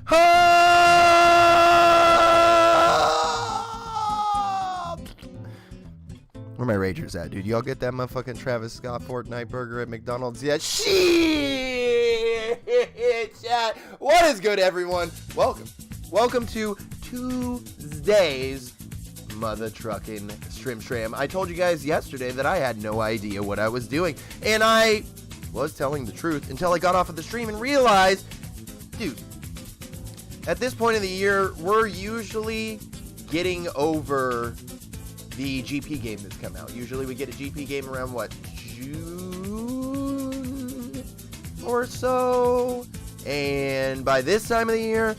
Where my Ragers at, dude? Y'all get that motherfucking Travis Scott Fortnite burger at McDonald's yet? Shit! Chat. What is good, everyone? Welcome to Tuesday's Mother Truckin' Shrim. I told you guys yesterday that I had no idea what I was doing, and I was telling the truth until I got off of the stream and realized, dude, at this point in the year, we're usually getting over the GP game that's come out. Usually we get a GP game around, what, June or so? And by this time of the year,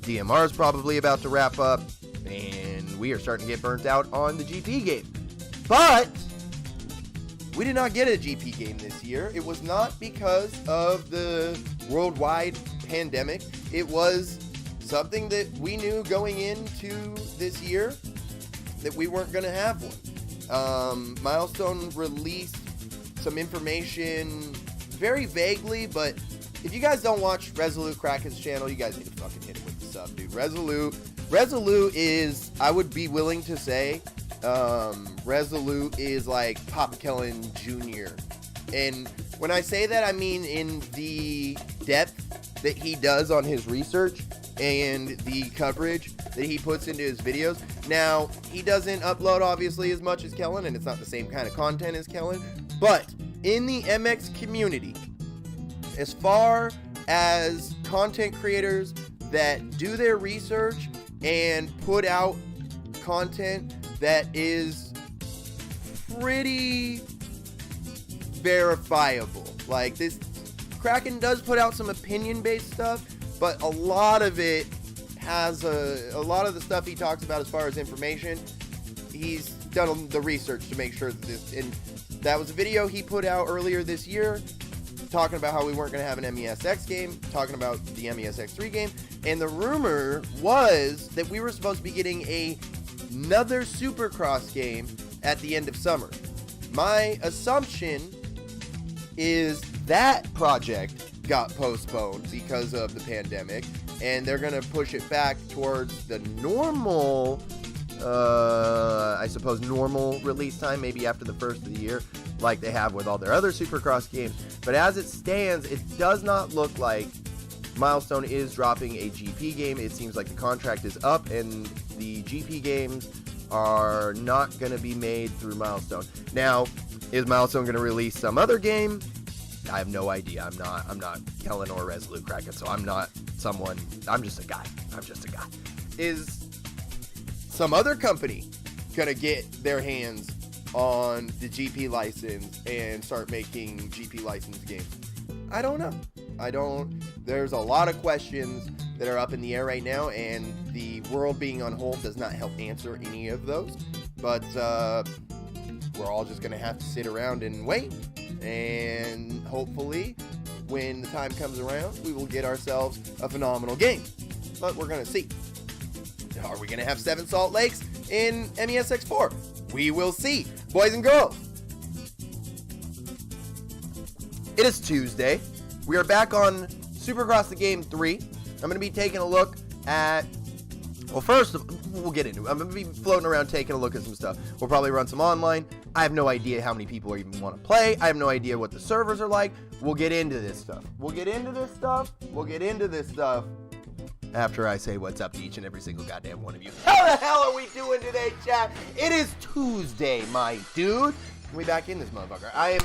DMR is probably about to wrap up, and we are starting to get burnt out on the GP game. But we did not get a GP game this year. It was not because of the worldwide pandemic. It was something that we knew going into this year that we weren't going to have one. Milestone released some information very vaguely, but if you guys don't watch ItsLiquidCuh's channel, you guys need to fucking hit it with the sub, dude. Resolute is, I would be willing to say, Resolute is like Pop Kellen Jr. And when I say that, I mean in the depth that he does on his research and the coverage that he puts into his videos. Now, he doesn't upload obviously as much as Kellen, and it's not the same kind of content as Kellen, but in the MX community, as far as content creators that do their research and put out content that is pretty verifiable, like this, Kraken does put out some opinion-based stuff, but a lot of it has a lot of the stuff he talks about as far as information, he's done the research to make sure that this, and that was a video he put out earlier this year talking about how we weren't going to have an Mesx game, talking about the Mesx3 game, and the rumor was that we were supposed to be getting another Supercross game at the end of summer. My assumption is that project got postponed because of the pandemic, and they're going to push it back towards the normal, I suppose, normal release time, maybe after the first of the year, like they have with all their other Supercross games. But as it stands, it does not look like Milestone is dropping a GP game. It seems like the contract is up, and the GP games are not going to be made through Milestone. Now, is Milestone going to release some other game? I have no idea. I'm not Kellen or ItsLiquidCuh, so I'm not someone. I'm just a guy. Is some other company gonna get their hands on the GP license and start making GP licensed games? I don't know. There's a lot of questions that are up in the air right now, and the world being on hold does not help answer any of those. But we're all just gonna have to sit around and wait. And hopefully, when the time comes around, we will get ourselves a phenomenal game. But we're going to see. Are we going to have 7 Salt Lakes in Mesx4? We will see. Boys and girls, it is Tuesday. We are back on Supercross the Game 3. I'm going to be taking a look at... Well, first, we'll get into it. I'm going to be floating around taking a look at some stuff. We'll probably run some online. I have no idea how many people even want to play. I have no idea what the servers are like. We'll get into this stuff. After I say what's up to each and every single goddamn one of you. How the hell are we doing today, chat? It is Tuesday, my dude. We back in this motherfucker. I'm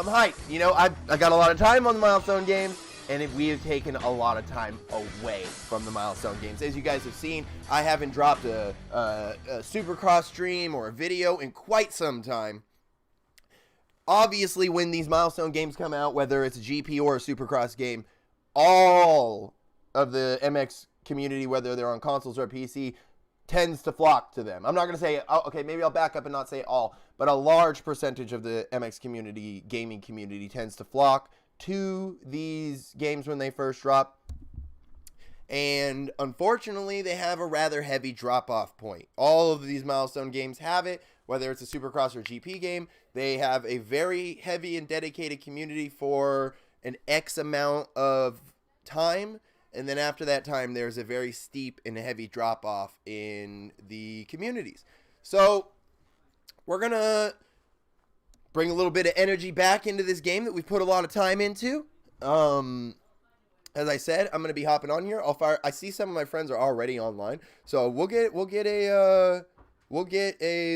hyped. You know, I got a lot of time on the Milestone games, and we have taken a lot of time away from the Milestone games. As you guys have seen, I haven't dropped a Supercross stream or a video in quite some time. Obviously, when these Milestone games come out, whether it's a GP or a Supercross game, all of the MX community, whether they're on consoles or PC, tends to flock to them. I'm not going to say, okay, maybe I'll back up and not say all, but a large percentage of the MX community, gaming community, tends to flock to these games when they first drop. And unfortunately, they have a rather heavy drop-off point. All of these Milestone games have it, whether it's a Supercross or GP game. They have a very heavy and dedicated community for an X amount of time, And then after that time, there's a very steep and heavy drop off in the communities. So we're going to bring a little bit of energy back into this game that we've put a lot of time into. As I said, I'm going to be hopping on here. I see some of my friends are already online. So we'll get a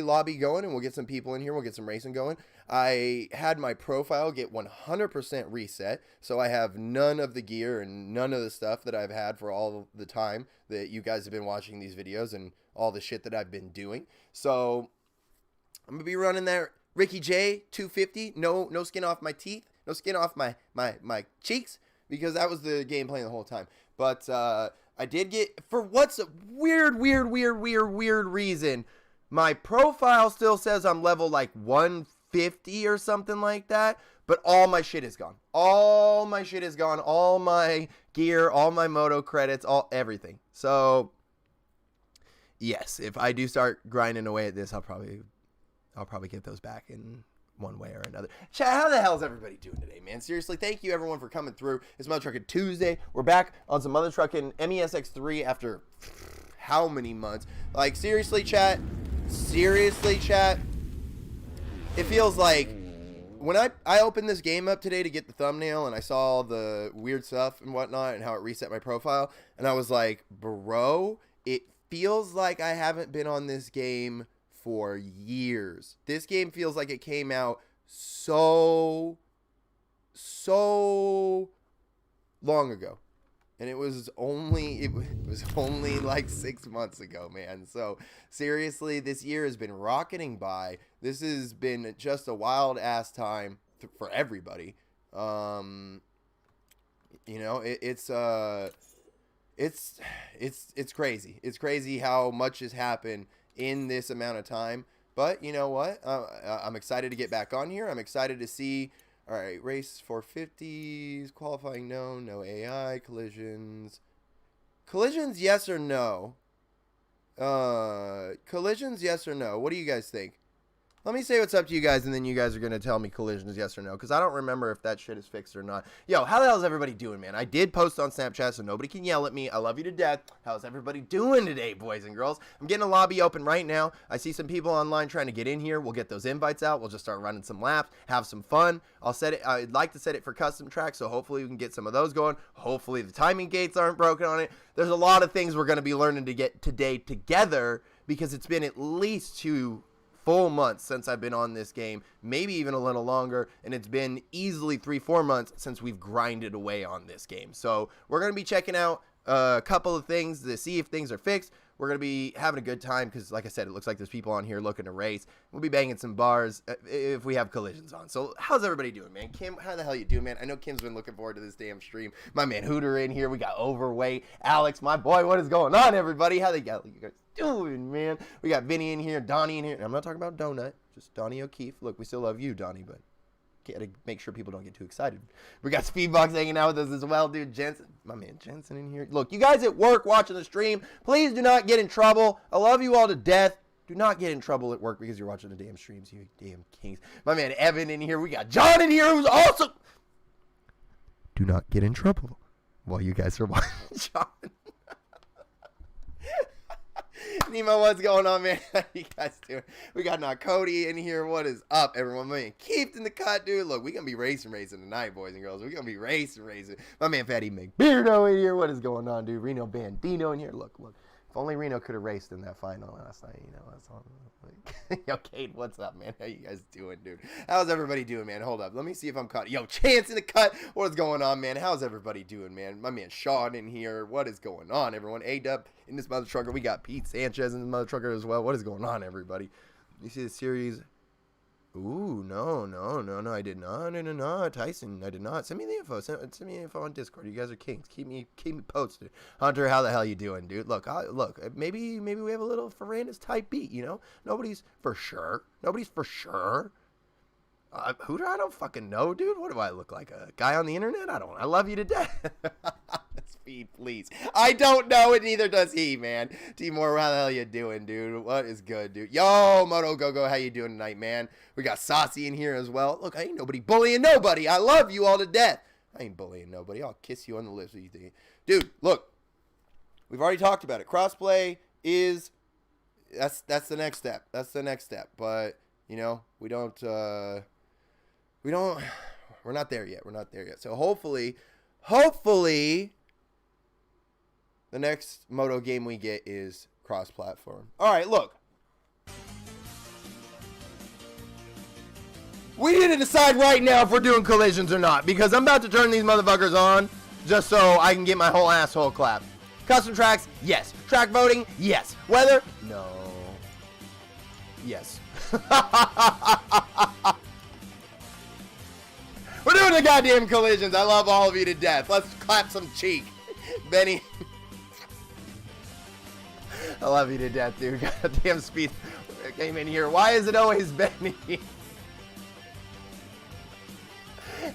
lobby going, and we'll get some people in here. We'll get some racing going. I had my profile get 100% reset, so I have none of the gear and none of the stuff that I've had for all the time that you guys have been watching these videos and all the shit that I've been doing. So I'm gonna be running that Ricky J 250. No skin off my teeth, no skin off my cheeks, because that was the game plan the whole time. But I did get, for what's a weird reason, my profile still says I'm level like 150 or something like that, but all my shit is gone. All my shit is gone. All my gear, all my moto credits, everything. So yes, if I do start grinding away at this, I'll probably get those back in one way or another. Chat, how the hell is everybody doing today, man? Seriously, thank you everyone for coming through. It's Mother Trucking Tuesday. We're back on some Mother Trucking MESX3 after how many months? Like, seriously, chat. It feels like when I opened this game up today to get the thumbnail, and I saw all the weird stuff and whatnot and how it reset my profile, and I was like, bro, it feels like I haven't been on this game for years. This game feels like it came out so long ago, and it was only like 6 months ago, man. So seriously, this year has been rocketing by. This has been just a wild ass time for everybody. You know, it's crazy. It's crazy how much has happened in this amount of time. But you know what? I'm excited to get back on here. I'm excited to see. All right, race 450s, qualifying, no AI, collisions, yes or no? Collisions, yes or no? What do you guys think? Let me say what's up to you guys, and then you guys are going to tell me collisions, yes or no, because I don't remember if that shit is fixed or not. Yo, how the hell is everybody doing, man? I did post on Snapchat, so nobody can yell at me. I love you to death. How's everybody doing today, boys and girls? I'm getting a lobby open right now. I see some people online trying to get in here. We'll get those invites out. We'll just start running some laps, have some fun. I'd like to set it for custom tracks, so hopefully we can get some of those going. Hopefully the timing gates aren't broken on it. There's a lot of things we're going to be learning to get today together, because it's been at least 2 full months since I've been on this game, maybe even a little longer, and it's been easily 3-4 months since we've grinded away on this game. So we're going to be checking out a couple of things to see if things are fixed. We're going to be having a good time because, like I said, it looks like there's people on here looking to race. We'll be banging some bars if we have collisions on. So how's everybody doing, man? Kim, how the hell you doing, man? I know Kim's been looking forward to this damn stream. My man Hooter in here. We got Overweight. Alex, my boy. What is going on, everybody? How you guys doing, man? We got Vinny in here, Donnie in here. I'm not talking about Donut, just Donnie O'Keefe. Look, we still love you, Donnie, but gotta make sure people don't get too excited. We got Speedbox hanging out with us as well, dude. Jensen, my man Jensen in here. Look, you guys at work watching the stream, please do not get in trouble. I love you all to death. Do not get in trouble at work because you're watching the damn streams, you damn kings. My man Evan in here. We got John in here, who's also. Do not get in trouble while you guys are watching John. Nemo, what's going on, man? How you guys doing? We got Cody in here. What is up, everyone? Man, keep in the cut, dude. Look, we gonna be racing tonight, boys and girls. We gonna be racing. My man Fatty McBeardo in here. What is going on, dude? Reno Bandino in here. Look. If only Reno could have raced in that final last night, you know. That's all. Yo, Kate, what's up, man? How you guys doing, dude? How's everybody doing, man? Hold up. Let me see if I'm caught. Yo, Chance in the cut. What's going on, man? How's everybody doing, man? My man Sean in here. What is going on, everyone? A-Dub in this mother trucker. We got Pete Sanchez in the mother trucker as well. What is going on, everybody? You see the series? Ooh, no, I did not. No, Tyson, I did not. Send me the info. Send me the info on Discord. You guys are kings. Keep me posted. Hunter, how the hell you doing, dude? Look, maybe we have a little Ferrandis type beat, you know? Nobody's for sure. Hooter, I don't fucking know, dude. What do I look like? A guy on the internet? I love you to death. Speed, please. I don't know, and neither does he, man. Timor, how the hell you doing, dude? What is good, dude? Yo, Moto Go, how you doing tonight, man? We got Saucy in here as well. Look, I ain't nobody bullying nobody. I love you all to death. I ain't bullying nobody. I'll kiss you on the lips. What you think? Dude, look. We've already talked about it. Crossplay is... That's the next step. That's the next step. But, you know, we're not there yet. We're not there yet. So hopefully, the next Moto game we get is cross-platform. All right, look. We need to decide right now if we're doing collisions or not, because I'm about to turn these motherfuckers on just so I can get my whole asshole clapped. Custom tracks? Yes. Track voting? Yes. Weather? No. Yes. We're doing the goddamn collisions. I love all of you to death. Let's clap some cheek. Benny. I love you to death, dude. Goddamn speed came in here. Why is it always Benny?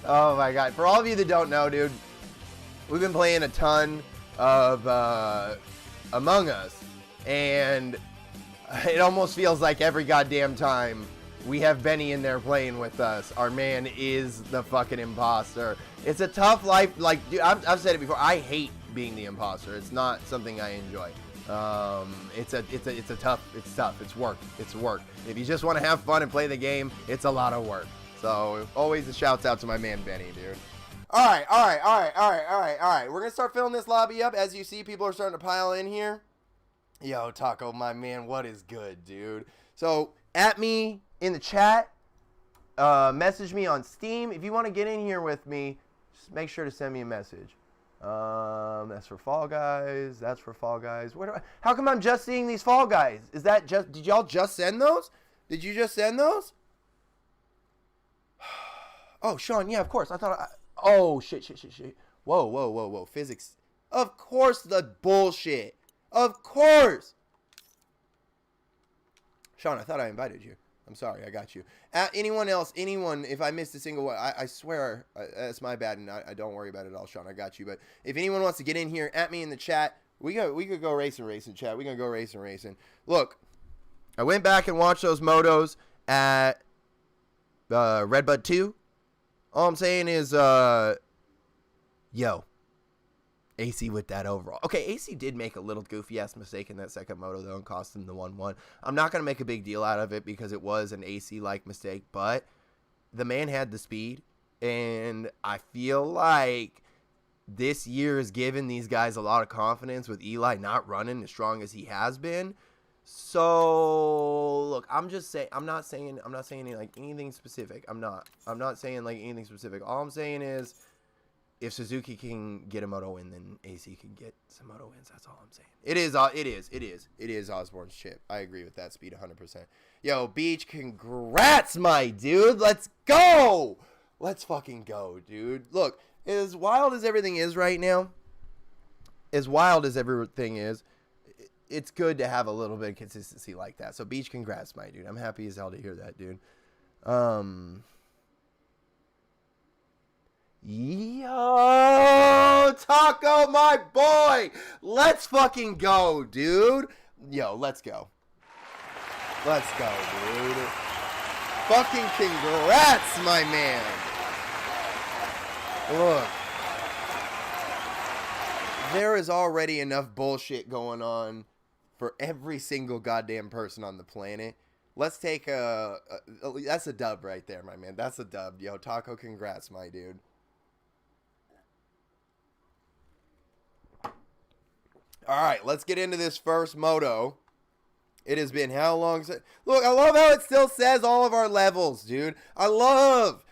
Oh my god. For all of you that don't know, dude, we've been playing a ton of Among Us, and it almost feels like every goddamn time we have Benny in there playing with us, our man is the fucking imposter. It's a tough life. Like, dude, I've said it before. I hate being the imposter. It's not something I enjoy. It's tough. It's work. It's work. If you just want to have fun and play the game, it's a lot of work. So always a shouts out to my man Benny, dude. All right. We're gonna start filling this lobby up. As you see, people are starting to pile in here. Yo, Taco, my man, what is good, dude? So at me in the chat, message me on Steam. If you want to get in here with me, just make sure to send me a message. That's for Fall Guys. That's for Fall Guys. How come I'm just seeing these Fall Guys? Is that just? Did y'all just send those? Did you just send those? Oh, Sean, yeah, of course. I thought. Oh, shit. Whoa. Physics. Of course, the bullshit. Of course. Sean, I thought I invited you. I'm sorry, I got you. Anyone else, if I missed a single one, I swear, that's my bad, and I don't worry about it at all, Sean, I got you. But if anyone wants to get in here, at me in the chat, we could go racing, chat. We're going to go racing. Look, I went back and watched those motos at Redbud 2. All I'm saying is, yo, AC with that overall. Okay, AC did make a little goofy-ass mistake in that second moto, though, and cost him the 1-1. I'm not going to make a big deal out of it because it was an AC-like mistake, but the man had the speed, and I feel like this year has given these guys a lot of confidence with Eli not running as strong as he has been. So look, I'm not saying like anything specific. I'm not saying like anything specific. All I'm saying is, if Suzuki can get a moto win, then AC can get some moto wins. That's all I'm saying. It is Osborne's chip. I agree with that speed 100%. Yo, Beach, congrats, my dude. Let's go. Let's fucking go, dude. Look, as wild as everything is right now, it's good to have a little bit of consistency like that. So, Beach, congrats, my dude. I'm happy as hell to hear that, dude. Yo, Taco, my boy. Let's fucking go, dude. Yo, let's go. Let's go, dude. Fucking congrats, my man. Look. There is already enough bullshit going on for every single goddamn person on the planet. Let's take that's a dub right there, my man. That's a dub. Yo, Taco, congrats, my dude. All right, let's get into this first moto. It has been how long? Look, I love how it still says all of our levels, dude. I love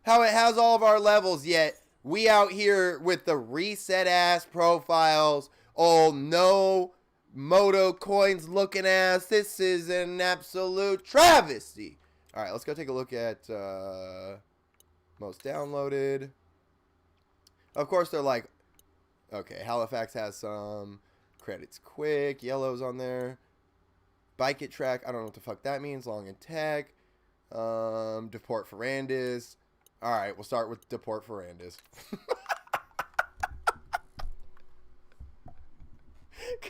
how it has all of our levels, yet we out here with the reset ass profiles. Oh, no moto coins looking ass. This is an absolute travesty. All right, let's go take a look at most downloaded. Of course, they're like, okay, Halifax has some. Credits quick. Yellow's on there. Bike It track. I don't know what the fuck that means. Long and Tech. Deport Ferrandis. All right, we'll start with Deport Ferrandis.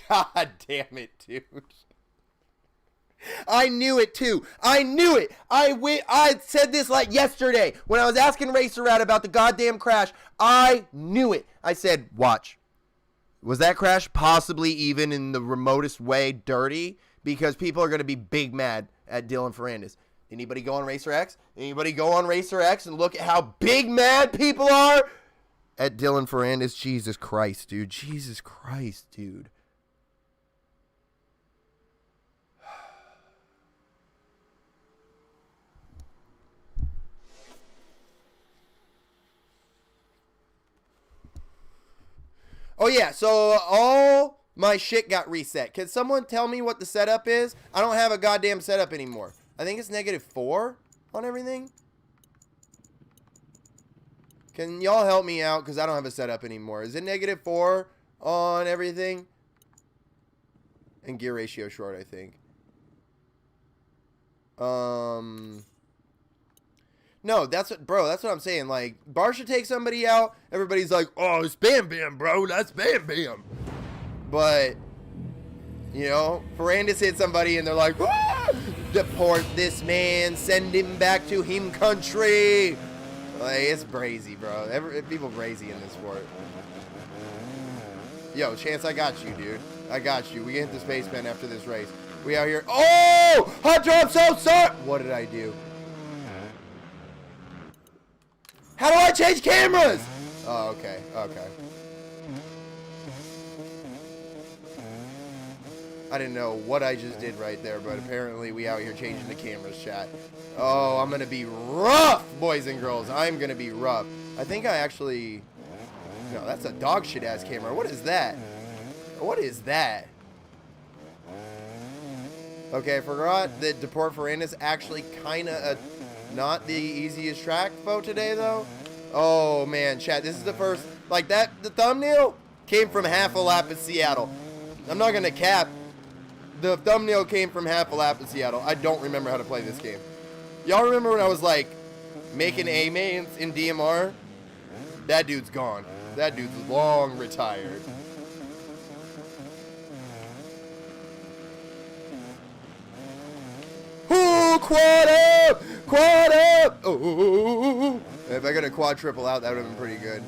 God damn it, dude. I knew it too. I knew it. I said this like yesterday when I was asking Racer Rat about the goddamn crash. I knew it. I said, watch. Was that crash possibly even in the remotest way dirty? Because people are going to be big mad at Dylan Ferrandis. Anybody go on Racer X? Anybody go on Racer X and look at how big mad people are at Dylan Ferrandis? Jesus Christ, dude. Jesus Christ, dude. Oh, yeah, so all my shit got reset. Can someone tell me what the setup is? I don't have a goddamn setup anymore. I think it's -4 on everything. Can y'all help me out? Because I don't have a setup anymore. Is it -4 on everything? And gear ratio short, I think. No, that's what, bro, that's what I'm saying. Like, Bar should take somebody out. Everybody's like, oh, it's Bam Bam, bro. That's Bam Bam. But, you know, Ferrandis hit somebody and they're like, ah! Deport this man. Send him back to him country. Like, it's crazy, bro. People crazy in this sport. Yo, Chance, I got you, dude. I got you. We get the space pen after this race. We out here. Oh! Hunter, I'm so sorry. What did I do? How do I change cameras? Oh, okay. Okay. I didn't know what I just did right there, but apparently we out here changing the cameras, chat. Oh, I'm going to be rough, boys and girls. I'm going to be rough. I think I actually... No, that's a dog shit ass camera. What is that? What is that? Okay, I forgot that Deport Ferrandis actually kind of not the easiest track for today, though. Oh, man, chat, this is the first... Like, the thumbnail came from half a lap at Seattle. I'm not going to cap. The thumbnail came from half a lap at Seattle. I don't remember how to play this game. Y'all remember when I was, like, making A-mains in DMR? That dude's gone. That dude's long retired. Ooh, quad up! Quad up! Oh, if I got a quad triple out, that would have been pretty good.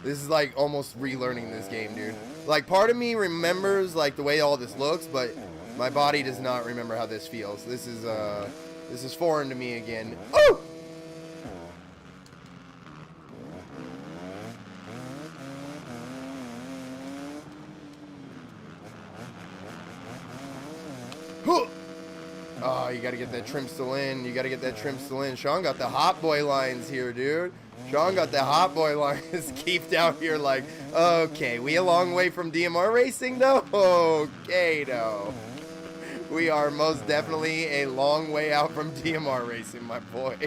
This is like almost relearning this game, dude. Like, part of me remembers like the way all this looks, but my body does not remember how this feels. This is foreign to me again. Oh! Oh, you gotta get that trim still in. You gotta get that trim still in. Sean got the hot boy lines here, dude. Sean got the hot boy lines. Keith down here like, okay, we a long way from DMR racing, though? Okay, though. We are most definitely a long way out from DMR racing, my boy.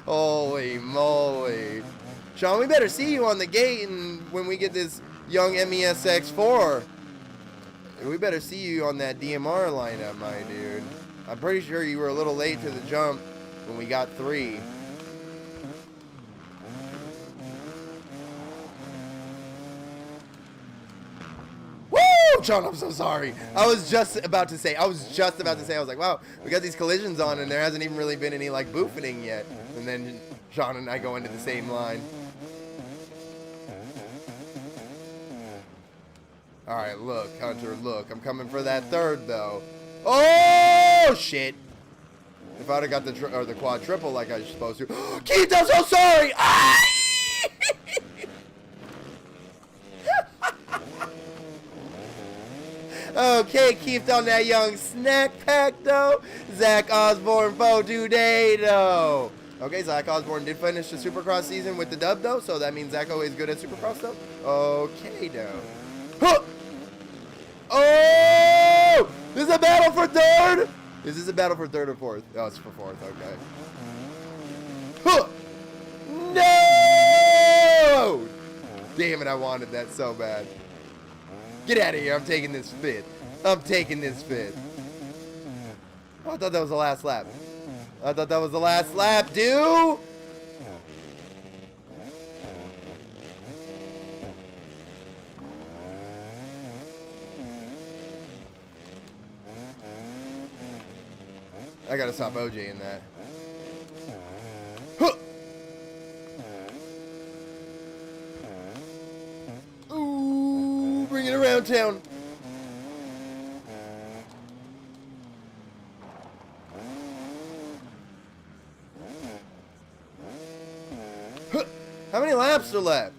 Holy moly. Sean, we better see you on the gate and when we get this young MESX4. We better see you on that DMR lineup, my dude. I'm pretty sure you were a little late to the jump when we got 3. Woo! Sean, I'm so sorry. I was just about to say, I was like, wow, we got these collisions on and there hasn't even really been any, like, boofing yet. And then Sean and I go into the same line. All right, look, Hunter, look. I'm coming for that third, though. Oh, shit. If I'd have got the quad triple like I was supposed to. Keith, I'm so sorry. Ah! Okay, Keith on that young snack pack, though. Zach Osborne for today, though. Okay, Zach Osborne did finish the Supercross season with the dub, though, so that means Zach always good at Supercross, though. Okay, though. Huh! Oh! This is a battle for third? Is this a battle for third or fourth? Oh, it's for fourth, okay. Huh! No! Damn it, I wanted that so bad. Get out of here, I'm taking this fifth. I'm taking this fifth. Oh, I thought that was the last lap. I thought that was the last lap, dude! I gotta stop OJ in that. Huh. Ooh, bring it around town. Huh. How many laps are left?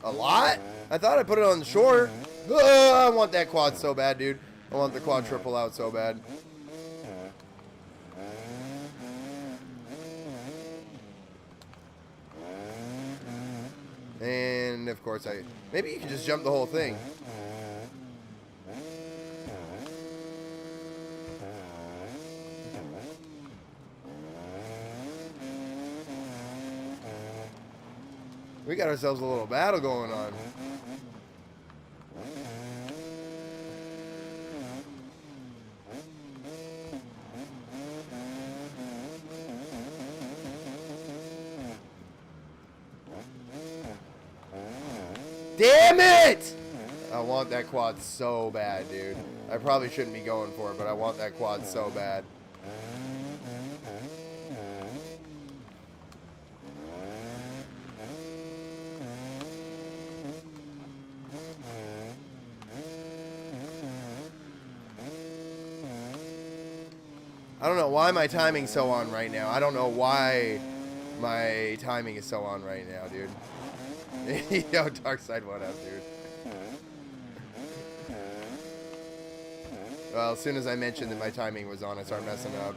A lot? I thought I put it on the short. I want that quad so bad, dude. I want the quad triple out so bad. And, of course, maybe you can just jump the whole thing. We got ourselves a little battle going on. Damn it! I want that quad so bad, dude. I probably shouldn't be going for it, but I want that quad so bad. I don't know why my timing's so on right now. I don't know why my timing is so on right now, dude. Yo, Darkside, what up, dude? Well, as soon as I mentioned that my timing was on, I started messing up.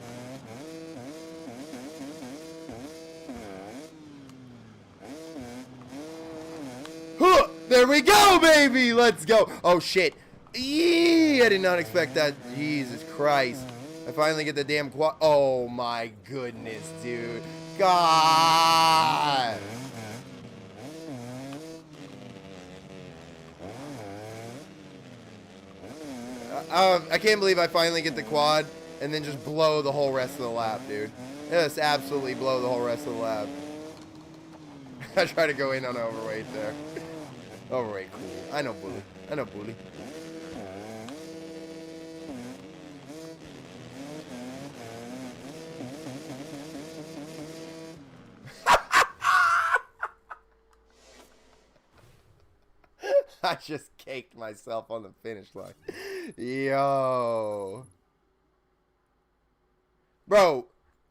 Huh! There we go, baby! Let's go! Oh, shit. Eee, I did not expect that. Jesus Christ. I finally get the damn quad. Oh, my goodness, dude. God! I can't believe I finally get the quad and then just blow the whole rest of the lap, dude. Just absolutely blow the whole rest of the lap. I try to go in on overweight there. Overweight, cool. I know, bully. I know, bully. I just caked myself on the finish line. Yo. Bro,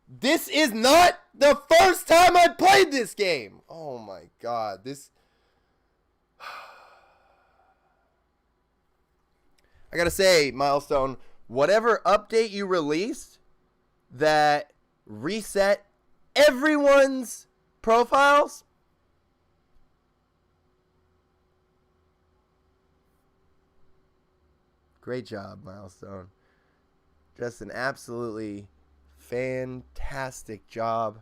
this is not the first time I played this game. Oh my god. This... I gotta say, Milestone, whatever update you released that reset everyone's profiles... Great job, Milestone. Just an absolutely fantastic job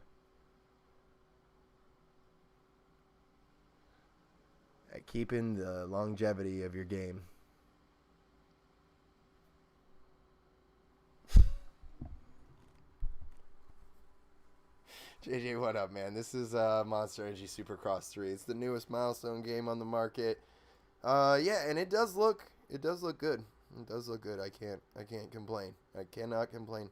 at keeping the longevity of your game. JJ, what up, man? This is Monster Energy Supercross 3. It's the newest Milestone game on the market. Yeah, and it does look good. It does look good. I can't complain. I cannot complain.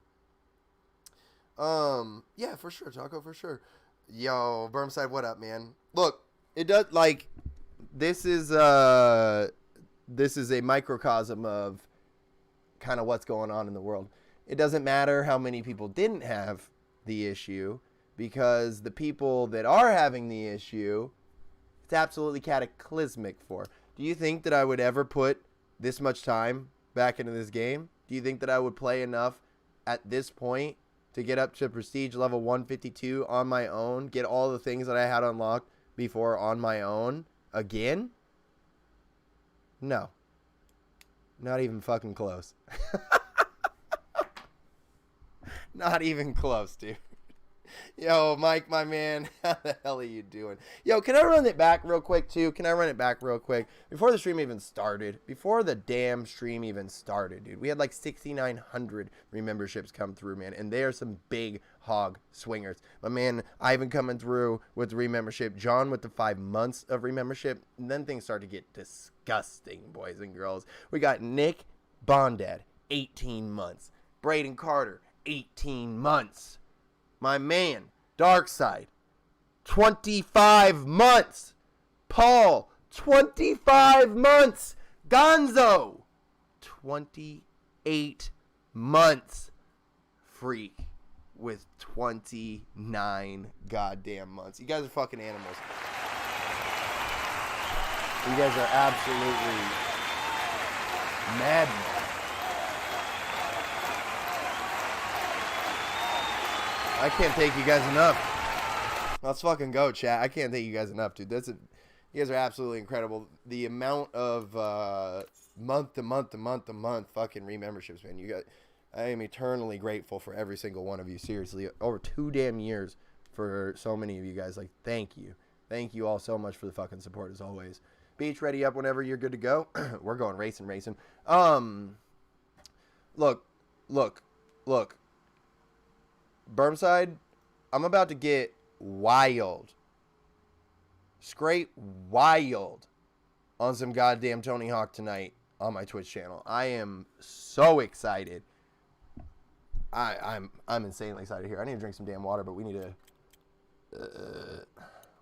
Yeah, for sure, Taco, for sure. Yo, Bermside, what up, man? Look, it does, like, this is a microcosm of kind of what's going on in the world. It doesn't matter how many people didn't have the issue, because the people that are having the issue, it's absolutely cataclysmic for. Do you think that I would ever put this much time back into this game? Do you think that I would play enough at this point to get up to prestige level 152 on my own, get all the things that I had unlocked before on my own again? No. Not even fucking close. Not even close, dude. Yo, Mike, my man, how the hell are you doing? Yo, can I run it back real quick, too? Can I run it back real quick? Before the stream even started, before the damn stream even started, dude, we had like 6,900 rememberships come through, man, and they are some big hog swingers. My man, Ivan coming through with the remembership, John with the 5 months of remembership, and then things start to get disgusting. disgusting, boys and girls. We got Nick Bondad, 18 months. Braden Carter, 18 months. My man, Darkside, 25 months. Paul, 25 months. Gonzo, 28 months. Freak with 29 goddamn months. You guys are fucking animals. You guys are absolutely madmen. I can't thank you guys enough. Let's fucking go, chat. I can't thank you guys enough, dude. You guys are absolutely incredible. The amount of month to month fucking re-memberships, man. I am eternally grateful for every single one of you. Seriously, over 2 damn years for so many of you guys. Like, thank you. Thank you all so much for the fucking support as always. Beach, ready up whenever you're good to go. We're going racing. Look. Bermside, I'm about to get wild. Straight wild on some goddamn Tony Hawk tonight on my Twitch channel. I am so excited. I'm insanely excited here. I need to drink some damn water, but we need to...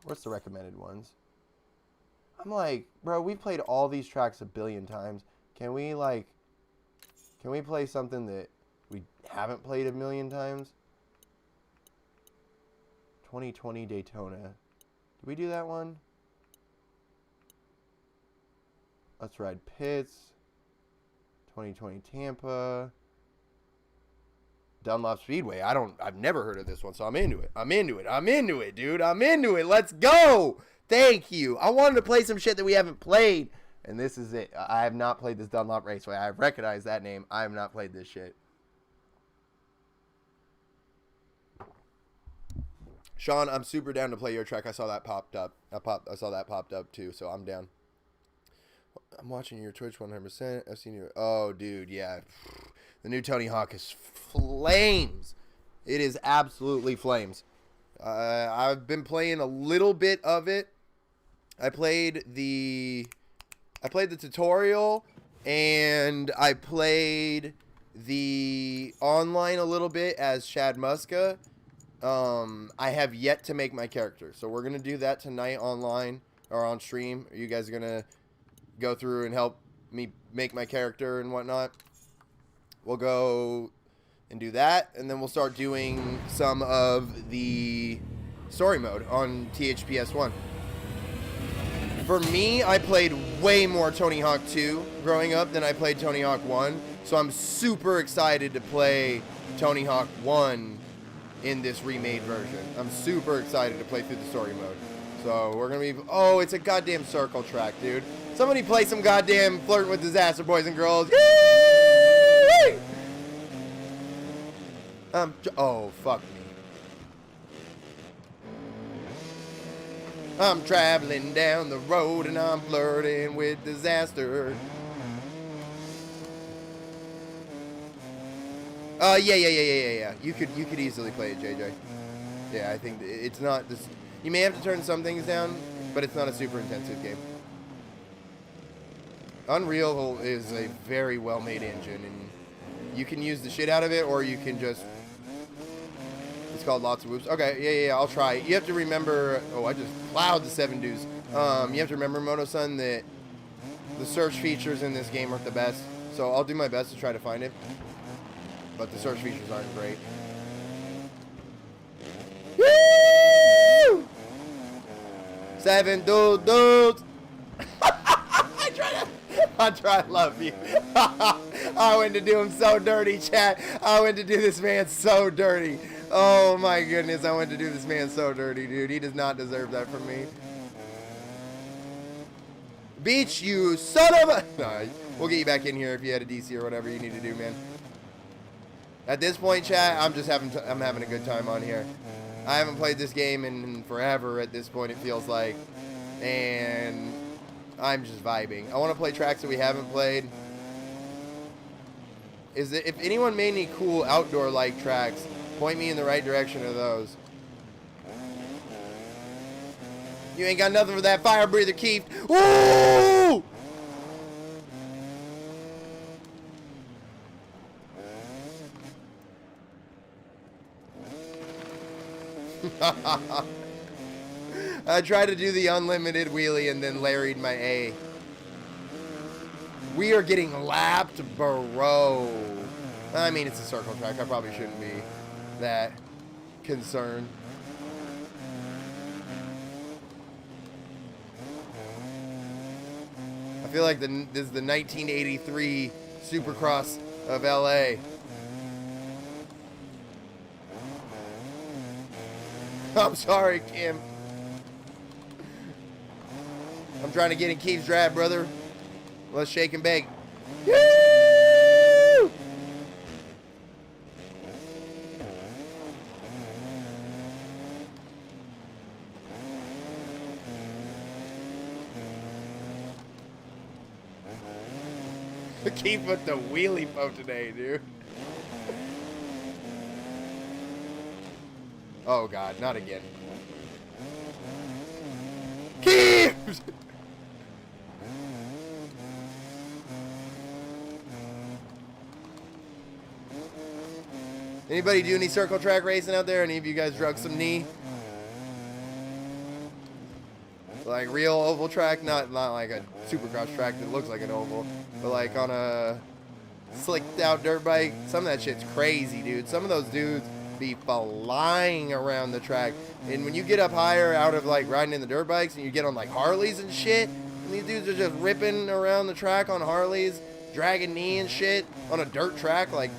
what's the recommended ones? I'm like, bro, we've played all these tracks a billion times. Can we play something that we haven't played a million times? 2020 Daytona. Did we do that one? Let's ride Pits. 2020 Tampa. Dunlop Speedway. I've never heard of this one, so I'm into it. I'm into it, dude. I'm into it. Let's go. Thank you. I wanted to play some shit that we haven't played, and this is it. I have not played this Dunlop Raceway. I recognize that name. I have not played this shit. Sean, I'm super down to play your track. I saw that popped up. I saw that popped up too, so I'm down. I'm watching your Twitch 100%. I've seen you. Oh, dude, yeah. The new Tony Hawk is flames. It is absolutely flames. I've been playing a little bit of it. I played the tutorial, and I played the online a little bit as Chad Muska. I have yet to make my character, so we're gonna do that tonight online or on stream. Are you guys gonna go through and help me make my character and whatnot? We'll go and do that, and then we'll start doing some of the story mode on THPS1. For me, I played way more Tony Hawk 2 growing up than I played Tony Hawk 1, so I'm super excited to play Tony Hawk 1 in this remade version. I'm super excited to play through the story mode. So we're gonna be... Oh, it's a goddamn circle track, dude. Somebody play some goddamn Flirting with Disaster, boys and girls. Yay! Oh, fuck me. I'm traveling down the road and I'm flirting with disaster. Yeah. You could easily play it, JJ. Yeah, I think it's not this. You may have to turn some things down, but it's not a super intensive game. Unreal is a very well-made engine, and you can use the shit out of it, or you can just... It's called Lots of Whoops. Okay, yeah, I'll try. You have to remember... Oh, I just plowed the 7 dudes. You have to remember, Moto-Sun, that the search features in this game aren't the best. So I'll do my best to try to find it. But the search features aren't great. Woo! 7 dudes. I try to love you. I went to do him so dirty, chat. I went to do this man so dirty. Oh my goodness, I went to do this man so dirty, dude. He does not deserve that from me. Beach, you son of a... No, we'll get you back in here if you had a DC or whatever you need to do, man. At this point, chat, I'm having a good time on here. I haven't played this game in forever at this point, it feels like. And I'm just vibing. I want to play tracks that we haven't played. If anyone made any cool outdoor-like tracks, point me in the right direction of those. You ain't got nothing for that fire breather, Keith. Ooh! I tried to do the unlimited wheelie and then larried my A. We are getting lapped, bro. I mean, it's a circle track. I probably shouldn't be that concerned. I feel like this is the 1983 Supercross of LA. I'm sorry, Kim. I'm trying to get in Keith's drive, brother. Let's shake and bake. Woo! Keith with the wheelie pump today, dude. Oh, God, not again. Keith! Anybody do any circle track racing out there? Any of you guys drug some knee? Like real oval track, not like a Supercross track that looks like an oval, but like on a slicked out dirt bike. Some of that shit's crazy, dude. Some of those dudes be flying around the track. And when you get up higher out of like riding in the dirt bikes and you get on like Harleys and shit, and these dudes are just ripping around the track on Harleys, dragging knee and shit on a dirt track like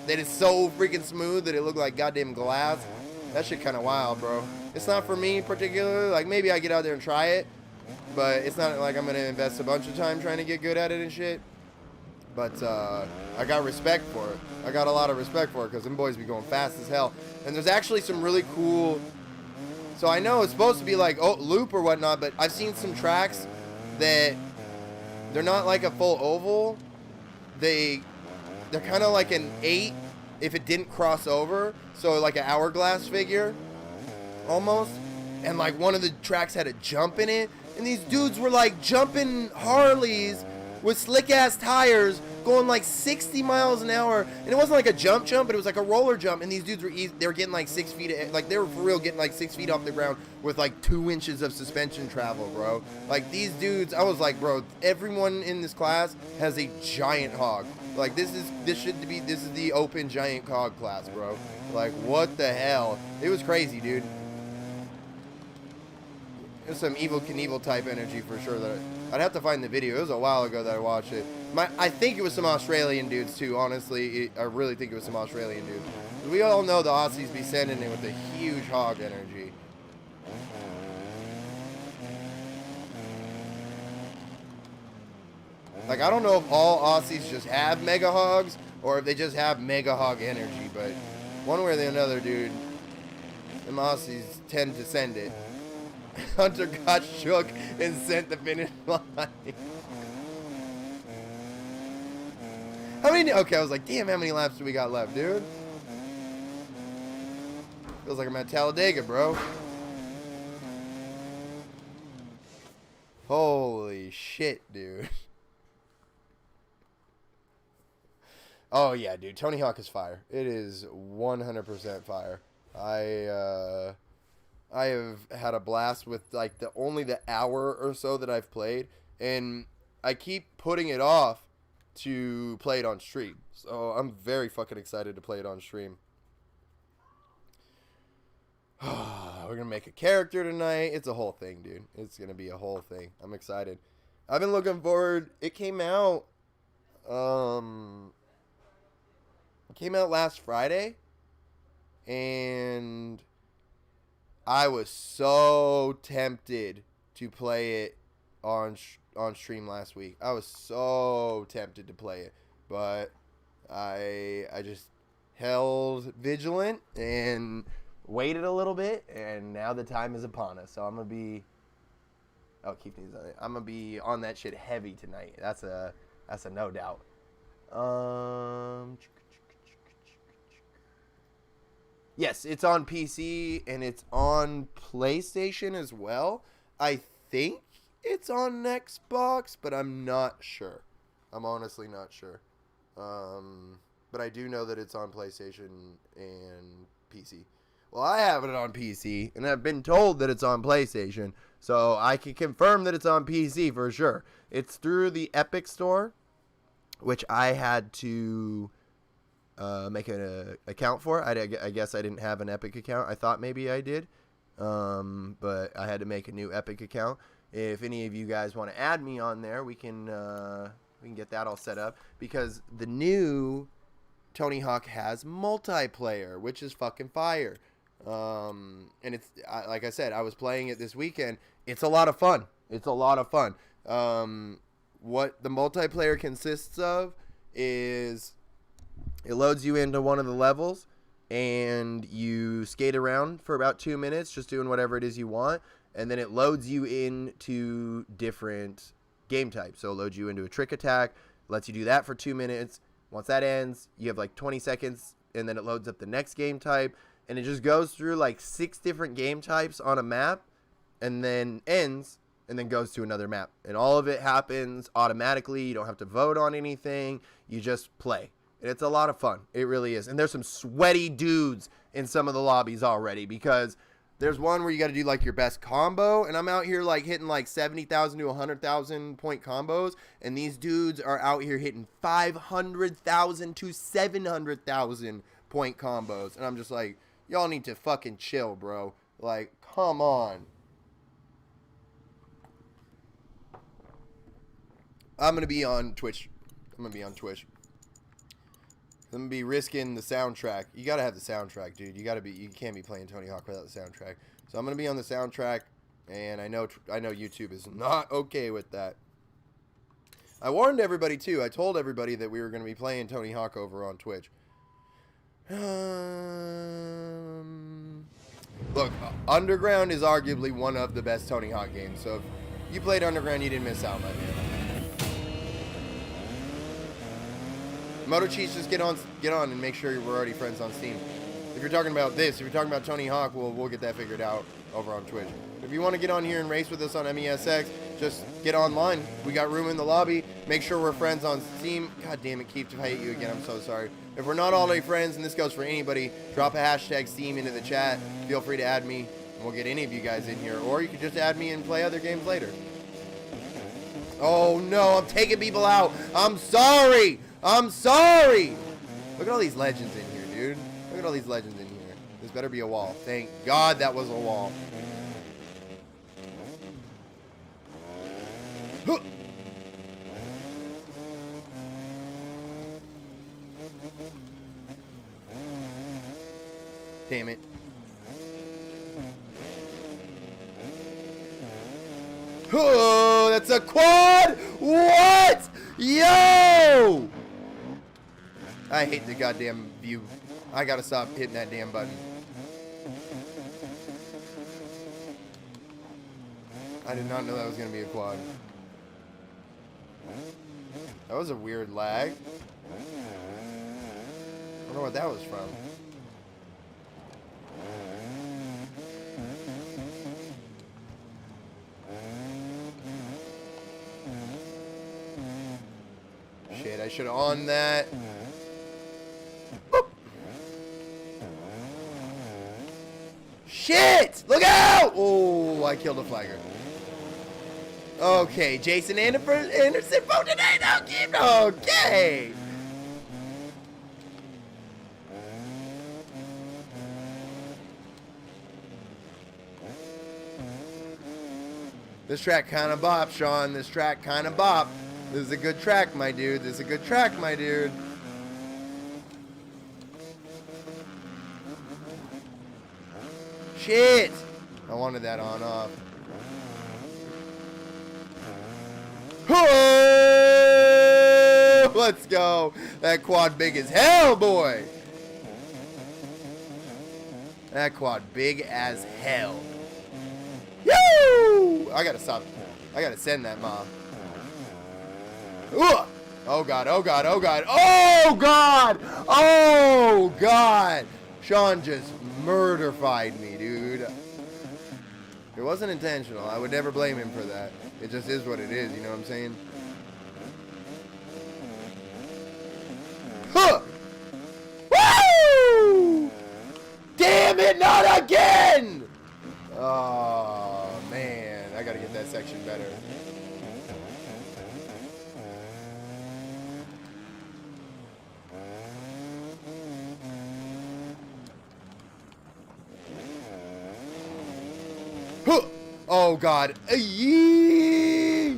that is so freaking smooth that it looked like goddamn glass. That shit kind of wild, bro. It's not for me particularly. Like maybe I get out there and try it, but it's not like I'm gonna invest a bunch of time trying to get good at it and shit. But I got respect for it. I got a lot of respect for it because them boys be going fast as hell. And there's actually some really cool. So I know it's supposed to be like loop or whatnot, but I've seen some tracks that they're not like a full oval. They're kind of like an 8 if it didn't cross over. So like an hourglass figure almost. And like one of the tracks had a jump in it. And these dudes were like jumping Harleys with slick ass tires going like 60 miles an hour. And it wasn't like a jump, but it was like a roller jump. And these dudes they were getting like 6 feet, like they were for real getting like 6 feet off the ground with like 2 inches of suspension travel, bro. Like these dudes, I was like, bro, everyone in this class has a giant hog. Like this is the open giant hog class, bro. Like what the hell? It was crazy, dude. There's some Evel Knievel type energy for sure. That I'd have to find the video. It was a while ago that I watched it. I think it was some Australian dudes too. Honestly, I really think it was some Australian dudes. We all know the Aussies be sending it with a huge hog energy. Like I don't know if all Aussies just have mega hogs or if they just have mega hog energy, but one way or the other, dude, them Aussies tend to send it. Hunter got shook and sent the finish line. How many? Okay, I was like, damn, how many laps do we got left, dude? Feels like I'm at Talladega, bro. Holy shit, dude. Oh, yeah, dude. Tony Hawk is fire. It is 100% fire. I have had a blast with like only the hour or so that I've played, and I keep putting it off to play it on stream. So I'm very fucking excited to play it on stream. We're gonna make a character tonight. It's a whole thing, dude. It's gonna be a whole thing. I'm excited. I've been looking forward. It came out last Friday, and I was so tempted to play it on stream last week. I was so tempted to play it, but I just held vigilant and waited a little bit, and now the time is upon us. So I'm gonna be. Oh, keep these on it. I'm gonna be on that shit heavy tonight. That's a no doubt. Yes, it's on PC and it's on PlayStation as well. I think it's on Xbox, but I'm not sure. I'm honestly not sure. But I do know that it's on PlayStation and PC. Well, I have it on PC, and I've been told that it's on PlayStation, so I can confirm that it's on PC for sure. It's through the Epic Store, which I had to make an account for. I guess I didn't have an Epic account. I thought maybe I did, but I had to make a new Epic account. If any of you guys want to add me on there, we can get that all set up, because the new Tony Hawk has multiplayer, which is fucking fire. And it's like I said, I was playing it this weekend. It's a lot of fun. What the multiplayer consists of is it loads you into one of the levels, and you skate around for about 2 minutes just doing whatever it is you want, and then it loads you into different game types. So it loads you into a trick attack, lets you do that for 2 minutes. Once that ends, you have like 20 seconds, and then it loads up the next game type, and it just goes through like 6 different game types on a map, and then ends, and then goes to another map. And all of it happens automatically. You don't have to vote on anything. You just play. And it's a lot of fun. It really is. And there's some sweaty dudes in some of the lobbies already, because there's one where you got to do like your best combo, and I'm out here like hitting like 70,000 to 100,000 point combos, and these dudes are out here hitting 500,000 to 700,000 point combos, and I'm just like, y'all need to fucking chill, bro. Like, come on. I'm gonna be on Twitch. I'm gonna be risking the soundtrack. You gotta have the soundtrack, dude. You can't be playing Tony Hawk without the soundtrack. So I'm gonna be on the soundtrack, and I know YouTube is not okay with that. I warned everybody too. I told everybody that we were gonna be playing Tony Hawk over on Twitch. Look, Underground is arguably one of the best Tony Hawk games. So if you played Underground, you didn't miss out, my man. Moto Cheats, just get on and make sure we're already friends on Steam. If you're talking about this, if you're talking about Tony Hawk, we'll get that figured out over on Twitch. If you want to get on here and race with us on Mesx, just get online. We got room in the lobby. Make sure we're friends on Steam. God damn it, Keith, if I hate you again, I'm so sorry. If we're not already friends, and this goes for anybody, drop a hashtag Steam into the chat. Feel free to add me, and we'll get any of you guys in here. Or you can just add me and play other games later. Oh no, I'm taking people out. I'm sorry. Look at all these legends in here, dude. Look at all these legends in here. This better be a wall. Thank God that was a wall. Huh. Damn it. Oh, that's a quad! What? Yo! I hate the goddamn view. I gotta stop hitting that damn button. I did not know that was gonna be a quad. That was a weird lag. I wonder what that was from. Shit, I should have on that. Boop. Shit! Look out! Oh, I killed a flagger. Okay, Jason Anderson vote today. Okay. This track kind of bop, Sean. This track kind of bop. This is a good track, my dude. This is a good track, my dude. Shit! I wanted that on off. Oh! Let's go. That quad big as hell, boy. That quad big as hell. Yoo! I gotta stop. I gotta send that mom. Ooh! Oh God, oh God, oh God, oh God! Oh God! Sean just murder-fied me, dude. It wasn't intentional. I would never blame him for that. It just is what it is, you know what I'm saying? Huh! Woo! Damn it, not Oh, God. Yee!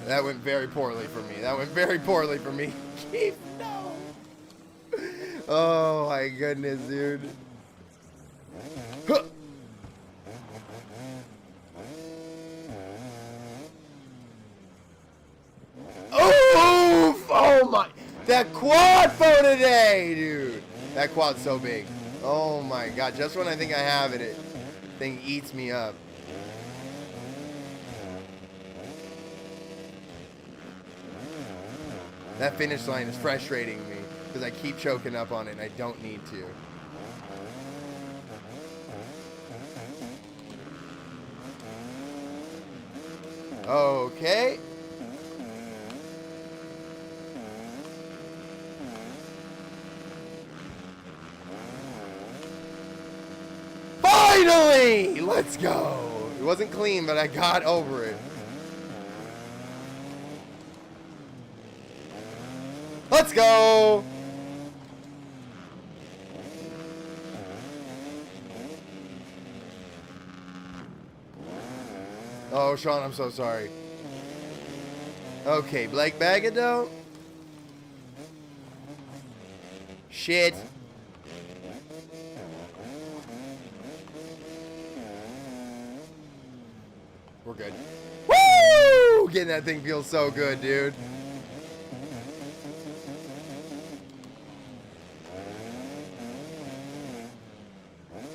That went very poorly for me. That went very poorly for me. Keith, no. Oh, my goodness, dude. Huh. Oh, oh, my. That quad photo today, dude. That quad's so big. Oh, my God. Just when I think I have it, it thing eats me up. That finish line is frustrating me because I keep choking up on it and I don't need to. Okay. Finally! Let's go. It wasn't clean, but I got over it. Let's go! Oh, Sean, I'm so sorry. Okay, Blake Bagado. Shit. We're good. Woo! Getting that thing feels so good, dude.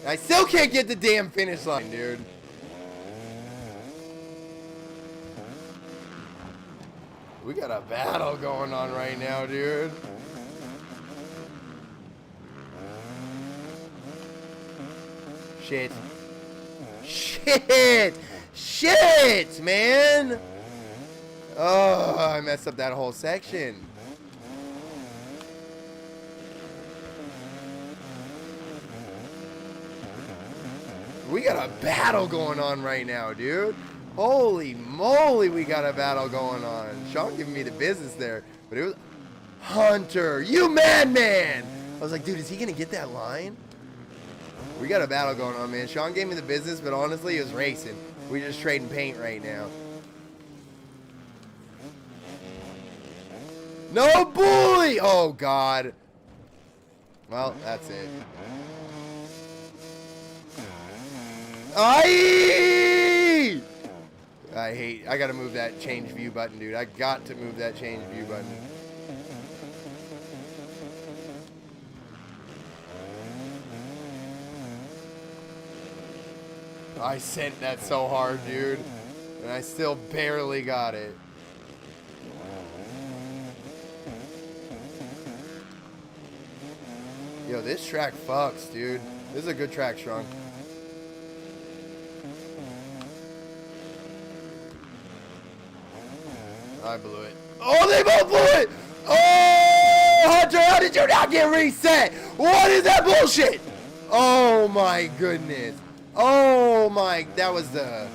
I still can't get the damn finish line, dude. We got a battle going on right now, dude. Shit. Shit! Shit, man! Oh, I messed up that whole section. We got a battle going on right now, dude. Holy moly, we got a battle going on. Sean giving me the business there, but it was Hunter, you madman! I was like, dude, is he gonna get that line? We got a battle going on, man. Sean gave me the business, but honestly, it was racing. We're just trading paint right now. No bully! Oh, God. Well, that's it. I gotta move that change view button, dude. I got to move that change view button. I sent that so hard, dude. And I still barely got it. Yo, this track fucks, dude. This is a good track, Sean. I blew it. Oh, they both blew it! Oh, Hunter, how did you not get reset? What is that bullshit? Oh, my goodness. Oh, my. That was the...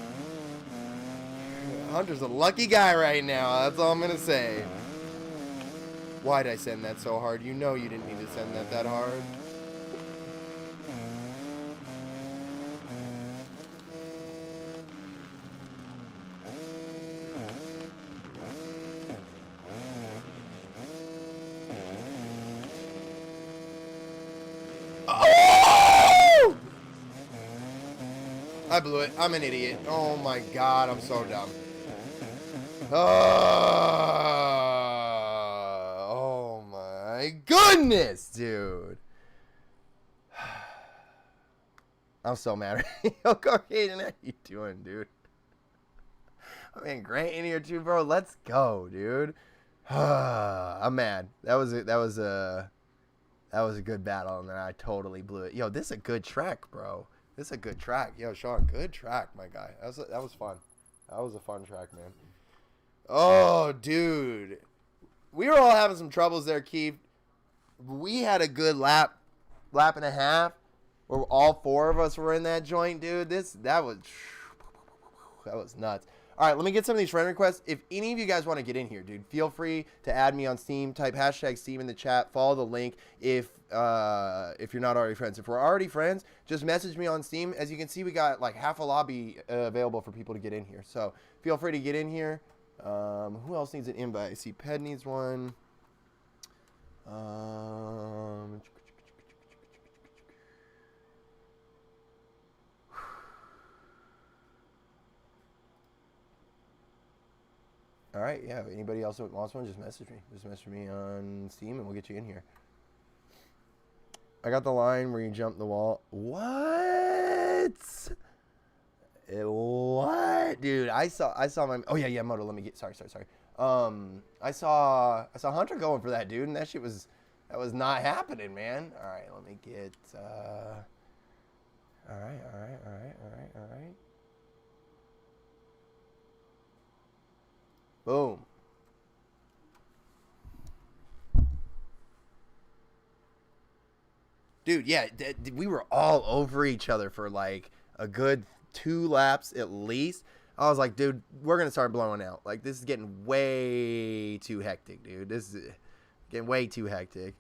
Hunter's a lucky guy right now. That's all I'm going to say. Why'd I send that so hard? You know you didn't need to send that hard. I blew it. I'm an idiot. Oh my God, I'm so dumb. Oh my goodness, dude. I'm so mad. Yo, Caucasian, how you doing, dude? I mean, Grant in here too, bro. Let's go, dude. I'm mad. That was a good battle, and then I totally blew it. Yo, this is a good track, bro. This is a good track. Yo, Sean, good track, my guy. That was fun. That was a fun track, man. Oh, dude. We were all having some troubles there, Keith. We had a good lap and a half where all four of us were in that joint, dude. That was nuts. All right, let me get some of these friend requests. If any of you guys want to get in here, dude, feel free to add me on Steam. Type hashtag Steam in the chat. Follow the link if you're not already friends. If we're already friends, just message me on Steam. As you can see, we got like half a lobby available for people to get in here. So feel free to get in here. Who else needs an invite? I see Ped needs one. All right, yeah. If anybody else wants one, just message me. Just message me on Steam, and we'll get you in here. I got the line where you jump the wall. What? What, dude? I saw my. Oh yeah, Moto. Let me get. Sorry. I saw Hunter going for that, dude, and that was not happening, man. All right, let me get. All right. Boom. Dude, yeah, we were all over each other for like a good 2 laps at least. I was like, dude, we're going to start blowing out. Like, this is getting way too hectic, dude. This is getting way too hectic.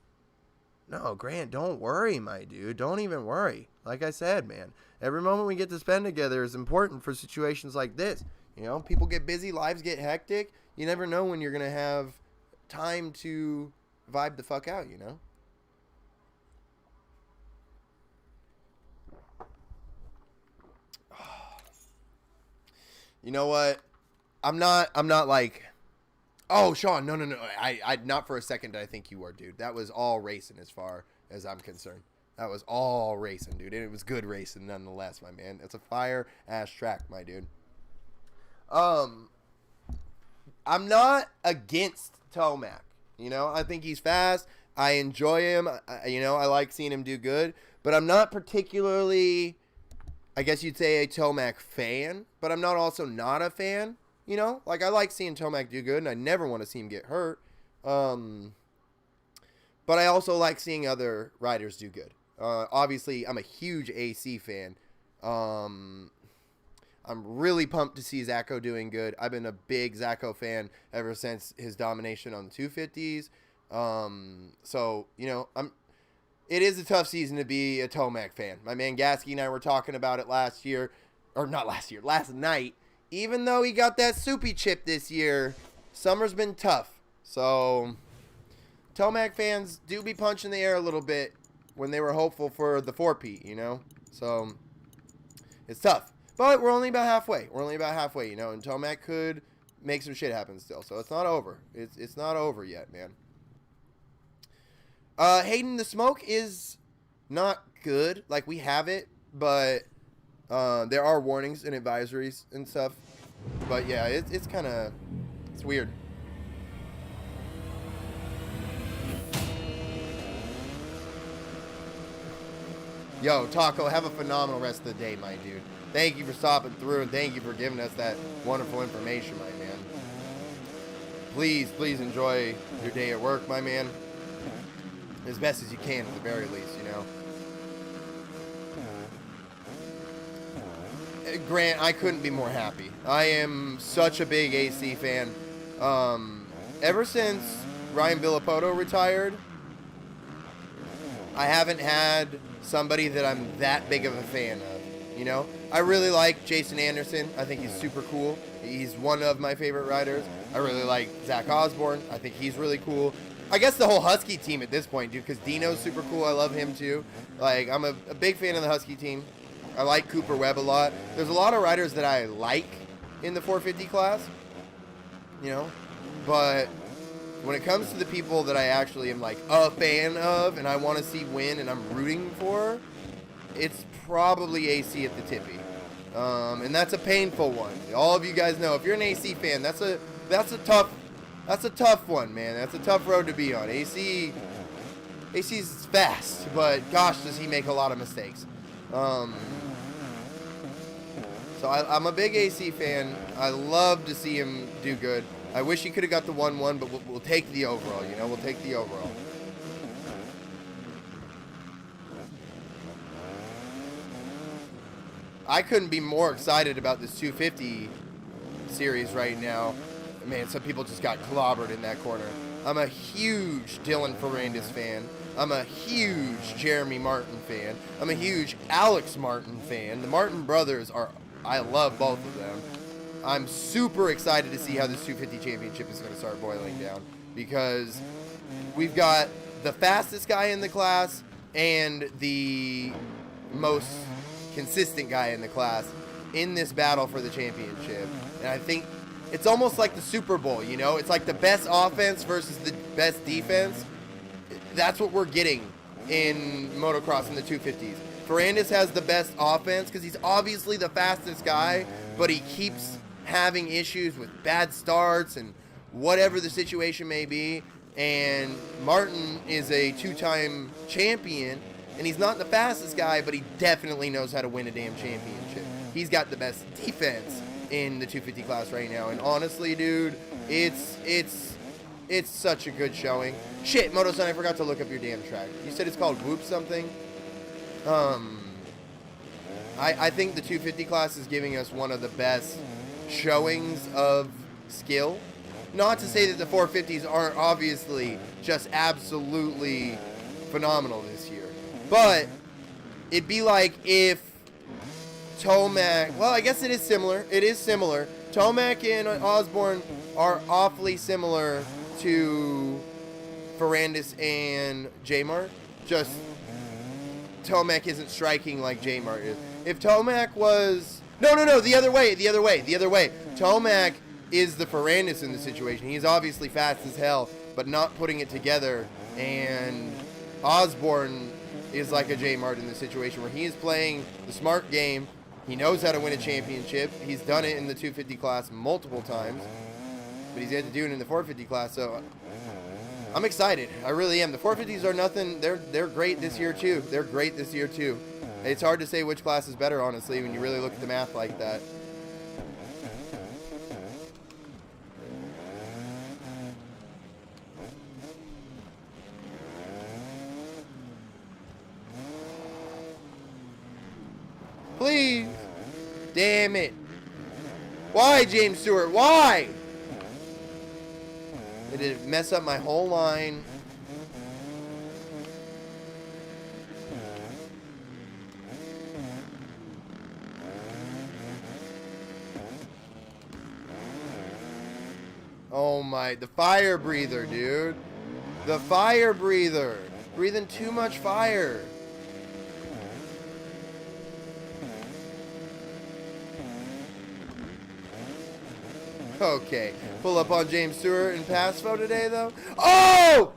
No, Grant, don't worry, my dude. Don't even worry. Like I said, man, every moment we get to spend together is important for situations like this. You know, people get busy, lives get hectic. You never know when you're going to have time to vibe the fuck out, you know? You know what? I'm not like, oh, Sean, no. I not for a second did I think you were, dude. That was all racing as far as I'm concerned. That was all racing, dude. And it was good racing nonetheless, my man. It's a fire-ass track, my dude. I'm not against Tomac. You know, I think he's fast. I enjoy him. I like seeing him do good. But I'm not particularly, I guess you'd say, a Tomac fan. But I'm not also not a fan. You know, like I like seeing Tomac do good, and I never want to see him get hurt. But I also like seeing other riders do good. Obviously, I'm a huge AC fan. I'm really pumped to see Zacho doing good. I've been a big Zacho fan ever since his domination on the 250s. So, you know, it is a tough season to be a Tomac fan. My man Gasky and I were talking about it last night. Even though he got that soupy chip this year, summer's been tough. So, Tomac fans do be punching the air a little bit when they were hopeful for the 4P, you know? So, it's tough. But we're only about halfway. You know, and Tomac could make some shit happen still. So, it's not over. It's not over yet, man. Hayden, the smoke is not good. Like, we have it, but there are warnings and advisories and stuff. But, yeah, it's kind of, it's weird. Yo, Taco, have a phenomenal rest of the day, my dude. Thank you for stopping through, and thank you for giving us that wonderful information, my man. Please enjoy your day at work, my man. As best as you can, at the very least, you know. Grant, I couldn't be more happy. I am such a big AC fan. Ever since Ryan Villapoto retired, I haven't had somebody that I'm that big of a fan of, you know? I really like Jason Anderson. I think he's super cool. He's one of my favorite riders. I really like Zach Osborne. I think he's really cool. I guess the whole Husky team at this point, dude, because Dino's super cool. I love him, too. Like, I'm a big fan of the Husky team. I like Cooper Webb a lot. There's a lot of riders that I like in the 450 class, you know? But when it comes to the people that I actually am, like, a fan of and I want to see win and I'm rooting for, it's probably AC at the Tippy. And that's a painful one. All of you guys know, if you're an AC fan, that's a tough one, man. That's a tough road to be on. AC's fast, but gosh, does he make a lot of mistakes. So I'm a big AC fan. I love to see him do good. I wish he could have got the 1-1, but we'll take the overall, you know? We'll take the overall. I couldn't be more excited about this 250 series right now. Man, some people just got clobbered in that corner. I'm a huge Dylan Ferrandis fan. I'm a huge Jeremy Martin fan. I'm a huge Alex Martin fan. The Martin brothers are, I love both of them. I'm super excited to see how this 250 championship is going to start boiling down, because we've got the fastest guy in the class and the most consistent guy in the class in this battle for the championship. And I think it's almost like the Super Bowl, you know? It's like the best offense versus the best defense. That's what we're getting in motocross in the 250s. Ferrandis has the best offense because he's obviously the fastest guy, but he keeps having issues with bad starts and whatever the situation may be. And Martin is a two-time champion, and he's not the fastest guy, but he definitely knows how to win a damn championship. He's got the best defense in the 250 class right now, and honestly, dude, it's such a good showing. Shit, Moto-san, I forgot to look up your damn track. You said it's called Whoop something? I think the 250 class is giving us one of the best showings of skill. Not to say that the 450s aren't obviously just absolutely phenomenal this year, but it'd be like if Tomac, well, I guess it is similar. It is similar. Tomac and Osborne are awfully similar to Ferrandis and J-Mart. Just Tomac isn't striking like J-Mart is. If Tomac was... No, the other way. Tomac is the Ferrandis in the situation. He's obviously fast as hell, but not putting it together. And Osborne is like a J-Mart in the situation where he is playing the smart game. He knows how to win a championship. He's done it in the 250 class multiple times, but he's yet to do it in the 450 class. So I'm excited. I really am. The 450s are nothing. They're great this year too. They're great this year too. It's hard to say which class is better, honestly, when you really look at the math like that. Please. Damn it. Why, James Stewart? Why? It did mess up my whole line. Oh my, the fire breather, dude. The fire breather. Breathing too much fire. Okay, pull up on James Stewart and Passfo today, though. Oh!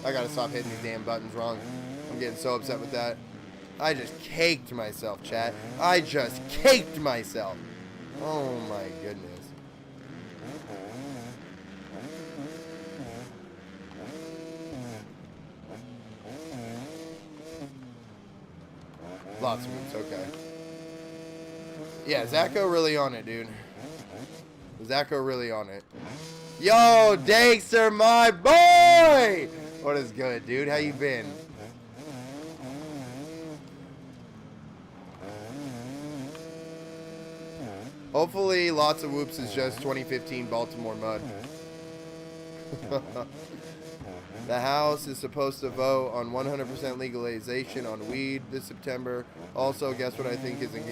I gotta stop hitting these damn buttons wrong. I'm getting so upset with that. I just caked myself, chat. I just caked myself. Oh my goodness. Lots of moves, okay. Yeah, Zacho really on it, dude. Zacho really on it. Yo, Dexter, my boy! What is good, dude? How you been? Hopefully, lots of whoops is just 2015 Baltimore mud. The House is supposed to vote on 100% legalization on weed this September. Also, guess what I think is in...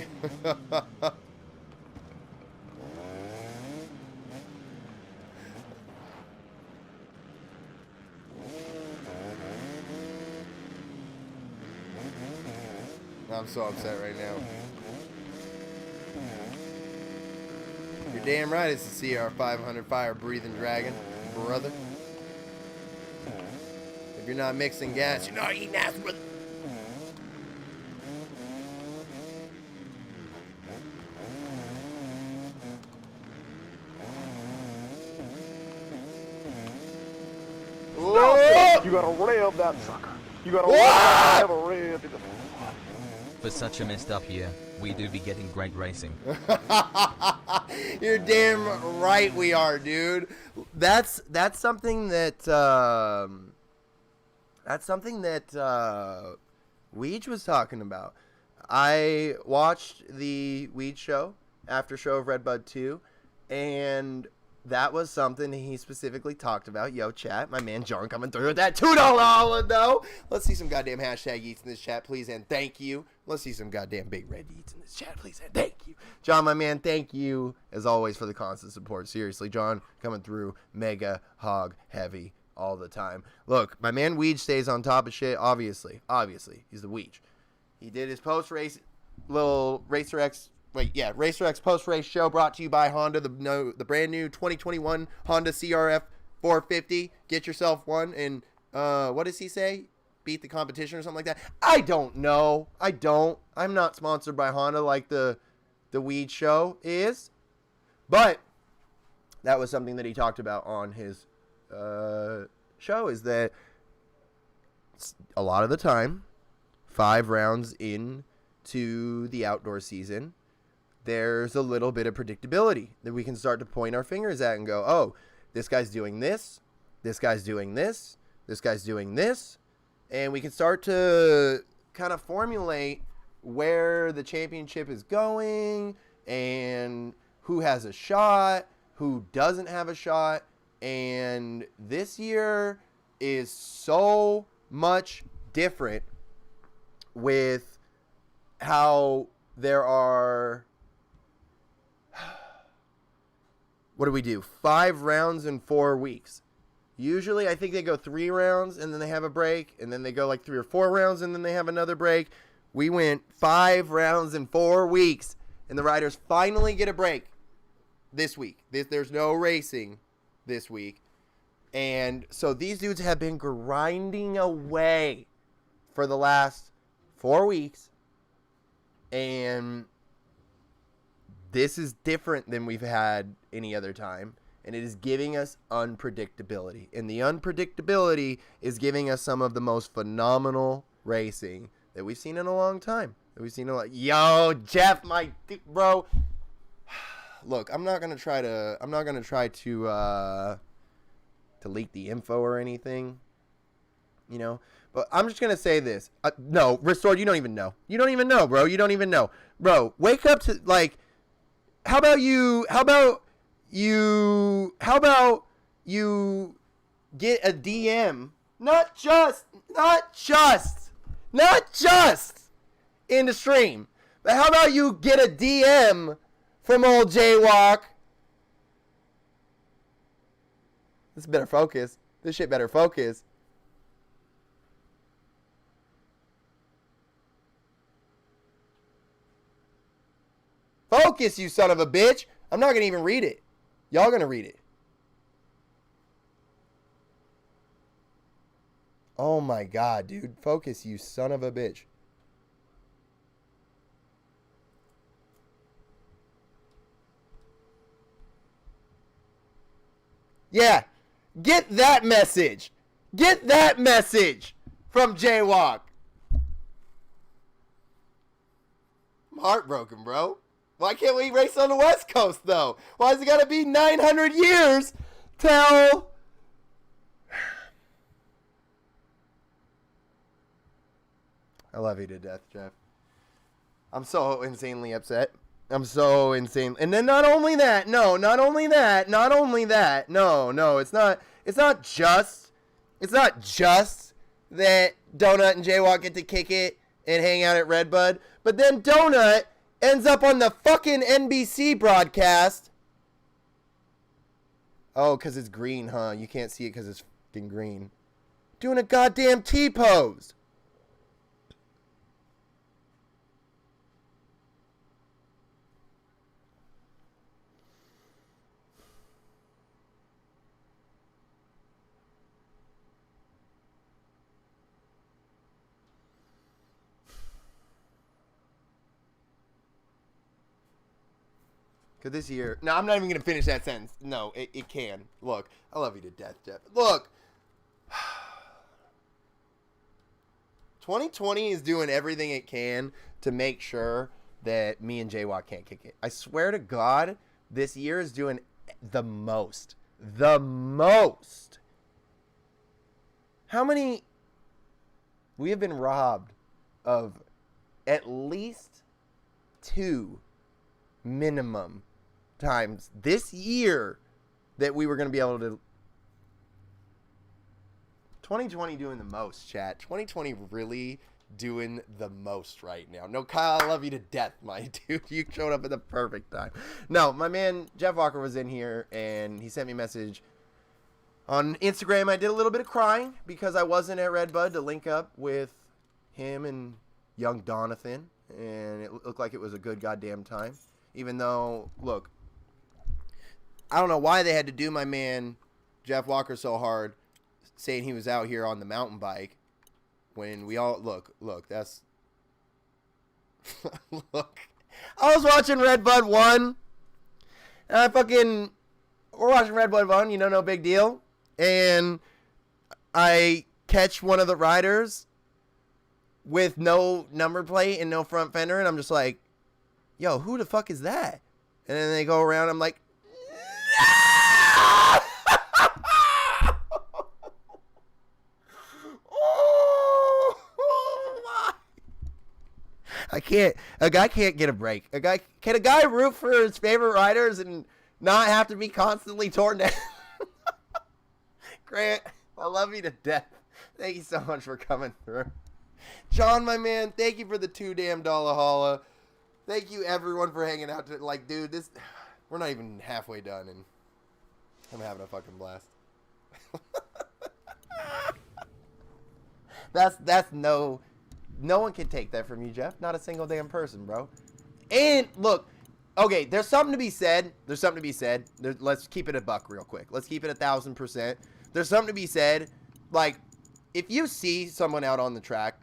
I'm so upset right now. You're damn right it's the CR500 fire-breathing dragon, brother. If you're not mixing gas, you're not eating ass, brother. Stop! You gotta rev that sucker. You gotta rev it. For such a messed up year, we do be getting great racing. You're damn right we are, dude. That's something that Weege was talking about. I watched the Weege show after show of Redbud 2, and that was something he specifically talked about. Yo, chat, my man John coming through with that $2 all-in, though. Let's see some goddamn hashtag eats in this chat, please, and thank you. Let's see some goddamn big red eats in this chat, please, and thank you. John, my man, thank you, as always, for the constant support. Seriously, John coming through mega hog heavy all the time. Look, my man Weege stays on top of shit, obviously. Obviously, he's the Weege. He did his post-race little Racer X post-race show brought to you by Honda, the brand new 2021 Honda CRF 450. Get yourself one, and what does he say? Beat the competition or something like that? I don't know. I'm not sponsored by Honda like the Weed show is. But that was something that he talked about on his show, is that a lot of the time, 5 rounds into the outdoor season, there's a little bit of predictability that we can start to point our fingers at and go, oh, this guy's doing this, this guy's doing this, this guy's doing this. And we can start to kind of formulate where the championship is going and who has a shot, who doesn't have a shot. And this year is so much different with how there are... What do we do? 5 rounds in 4 weeks. Usually, I think they go 3 rounds, and then they have a break, and then they go like 3 or 4 rounds, and then they have another break. We went 5 rounds in 4 weeks, and the riders finally get a break this week. There's no racing this week. And so these dudes have been grinding away for the last 4 weeks, and this is different than we've had any other time, and it is giving us unpredictability. And the unpredictability is giving us some of the most phenomenal racing that we've seen in a long time. Yo, Jeff, my bro. Look, I'm not gonna try to leak the info or anything, you know. But I'm just gonna say this. No, Restored, you don't even know. You don't even know, bro. You don't even know, bro. Wake up to like. How about you get a DM, not just in the stream, but how about you get a DM from old Jaywalk? This better focus. This shit better focus. Focus, you son of a bitch. I'm not going to even read it. Y'all going to read it. Oh my God, dude. Focus, you son of a bitch. Yeah. Get that message. Get that message from Jaywalk. I'm heartbroken, bro. Why can't we race on the West Coast, though? Why has it got to be 900 years till... I love you to death, Jeff. I'm so insanely upset. I'm so insane. And then not only that, no, it's not just that Donut and Jaywalk get to kick it and hang out at Redbud, but then Donut ends up on the fucking NBC broadcast. Oh, because it's green, huh? You can't see it because it's fucking green. Doing a goddamn T-pose. This year, no, I'm not even going to finish that sentence. No, it can. Look, I love you to death, Jeff. Look, 2020 is doing everything it can to make sure that me and Jaywalk can't kick it. I swear to God, this year is doing the most. The most. How many? We have been robbed of at least 2 times this year that we were going to be able to. 2020 doing the most, chat. 2020 really doing the most right now. No, Kyle, I love you to death, my dude. You showed up at the perfect time. No, my man Jeff Walker was in here, and he sent me a message on Instagram. I did a little bit of crying because I wasn't at Redbud to link up with him and young Donathan, and it looked like it was a good goddamn time. Even though, look, I don't know why they had to do my man Jeff Walker so hard, saying he was out here on the mountain bike when we all look, that's look. I was watching Redbud 1 and we're watching Redbud 1, you know, no big deal. And I catch one of the riders with no number plate and no front fender, and I'm just like, yo, who the fuck is that? And then they go around, I'm like, a guy can't get a break. Can a guy root for his favorite riders and not have to be constantly torn down? Grant, I love you to death. Thank you so much for coming through. John, my man, thank you for the $2 holla. Thank you everyone for hanging out. Like, dude, we're not even halfway done and I'm having a fucking blast. That's no one can take that from you, Jeff. Not a single damn person, bro. And look, okay, there's something to be said. Let's keep it a buck real quick. Let's keep it 1,000%. There's something to be said. Like, if you see someone out on the track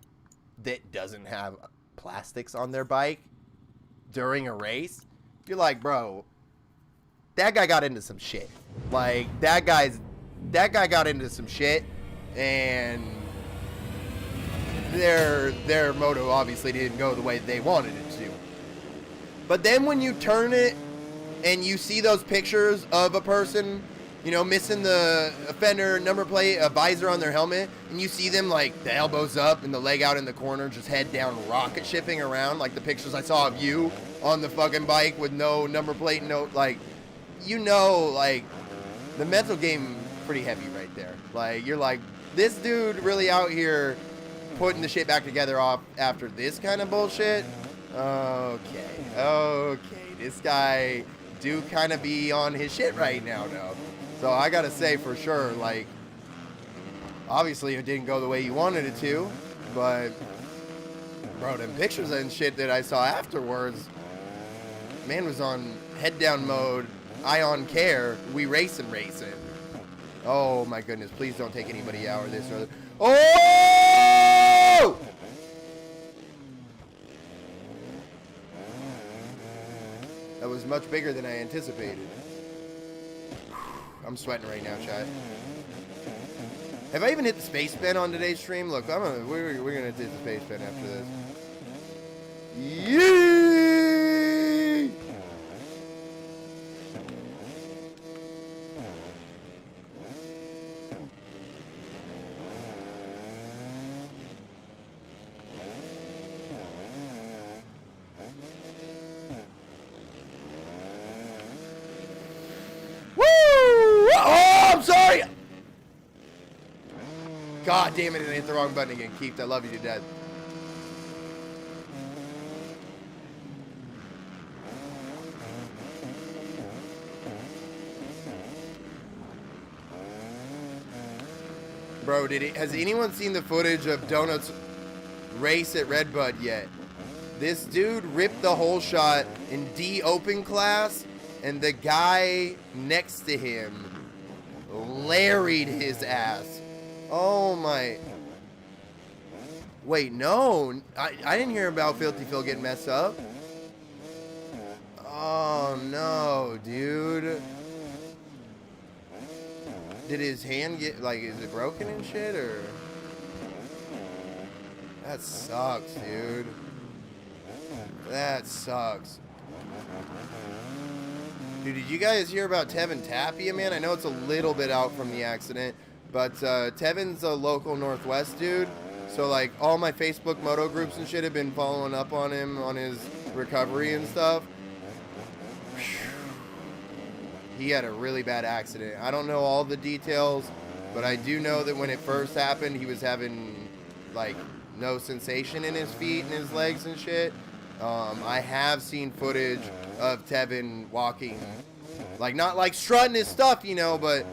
that doesn't have plastics on their bike during a race, you're like, bro, that guy got into some shit. Like, that guy got into some shit, and their moto obviously didn't go the way they wanted it to. But then when you turn it and you see those pictures of a person, you know, missing the fender, number plate, a visor on their helmet, and you see them like the elbows up and the leg out in the corner, just head down, rocket shipping around, like the pictures I saw of you on the fucking bike with no number plate, no, like, you know, like, the mental game pretty heavy right there. Like, you're like, this dude really out here putting the shit back together off after this kind of bullshit. Okay, this guy do kind of be on his shit right now, though. So I gotta say for sure, like, obviously it didn't go the way you wanted it to, but bro, them pictures and shit that I saw afterwards, man was on head down mode, eye on care, we racing. Oh my goodness, please don't take anybody out or this or that. Oh! That was much bigger than I anticipated. I'm sweating right now, chat. Have I even hit the space pen on today's stream? Look, we're gonna hit the space pen after this. Yee! Sorry! God damn it, I hit the wrong button again. Keith, I love you to death. Bro, has anyone seen the footage of Donut's race at Redbud yet? This dude ripped the whole shot in D open class, and the guy next to him larried his ass. Oh my. Wait, no. I didn't hear about Filthy Phil getting messed up. Oh no, dude. Did his hand get, like, is it broken and shit, or? That sucks, dude. That sucks. Dude, did you guys hear about Tevin Tapia, man? I know it's a little bit out from the accident, but Tevin's a local Northwest dude. So, like, all my Facebook moto groups and shit have been following up on him, on his recovery and stuff. he had a really bad accident. I don't know all the details, but I do know that when it first happened, he was having, like, no sensation in his feet and his legs and shit. I have seen footage of Tevin walking, like, not like strutting his stuff, you know, but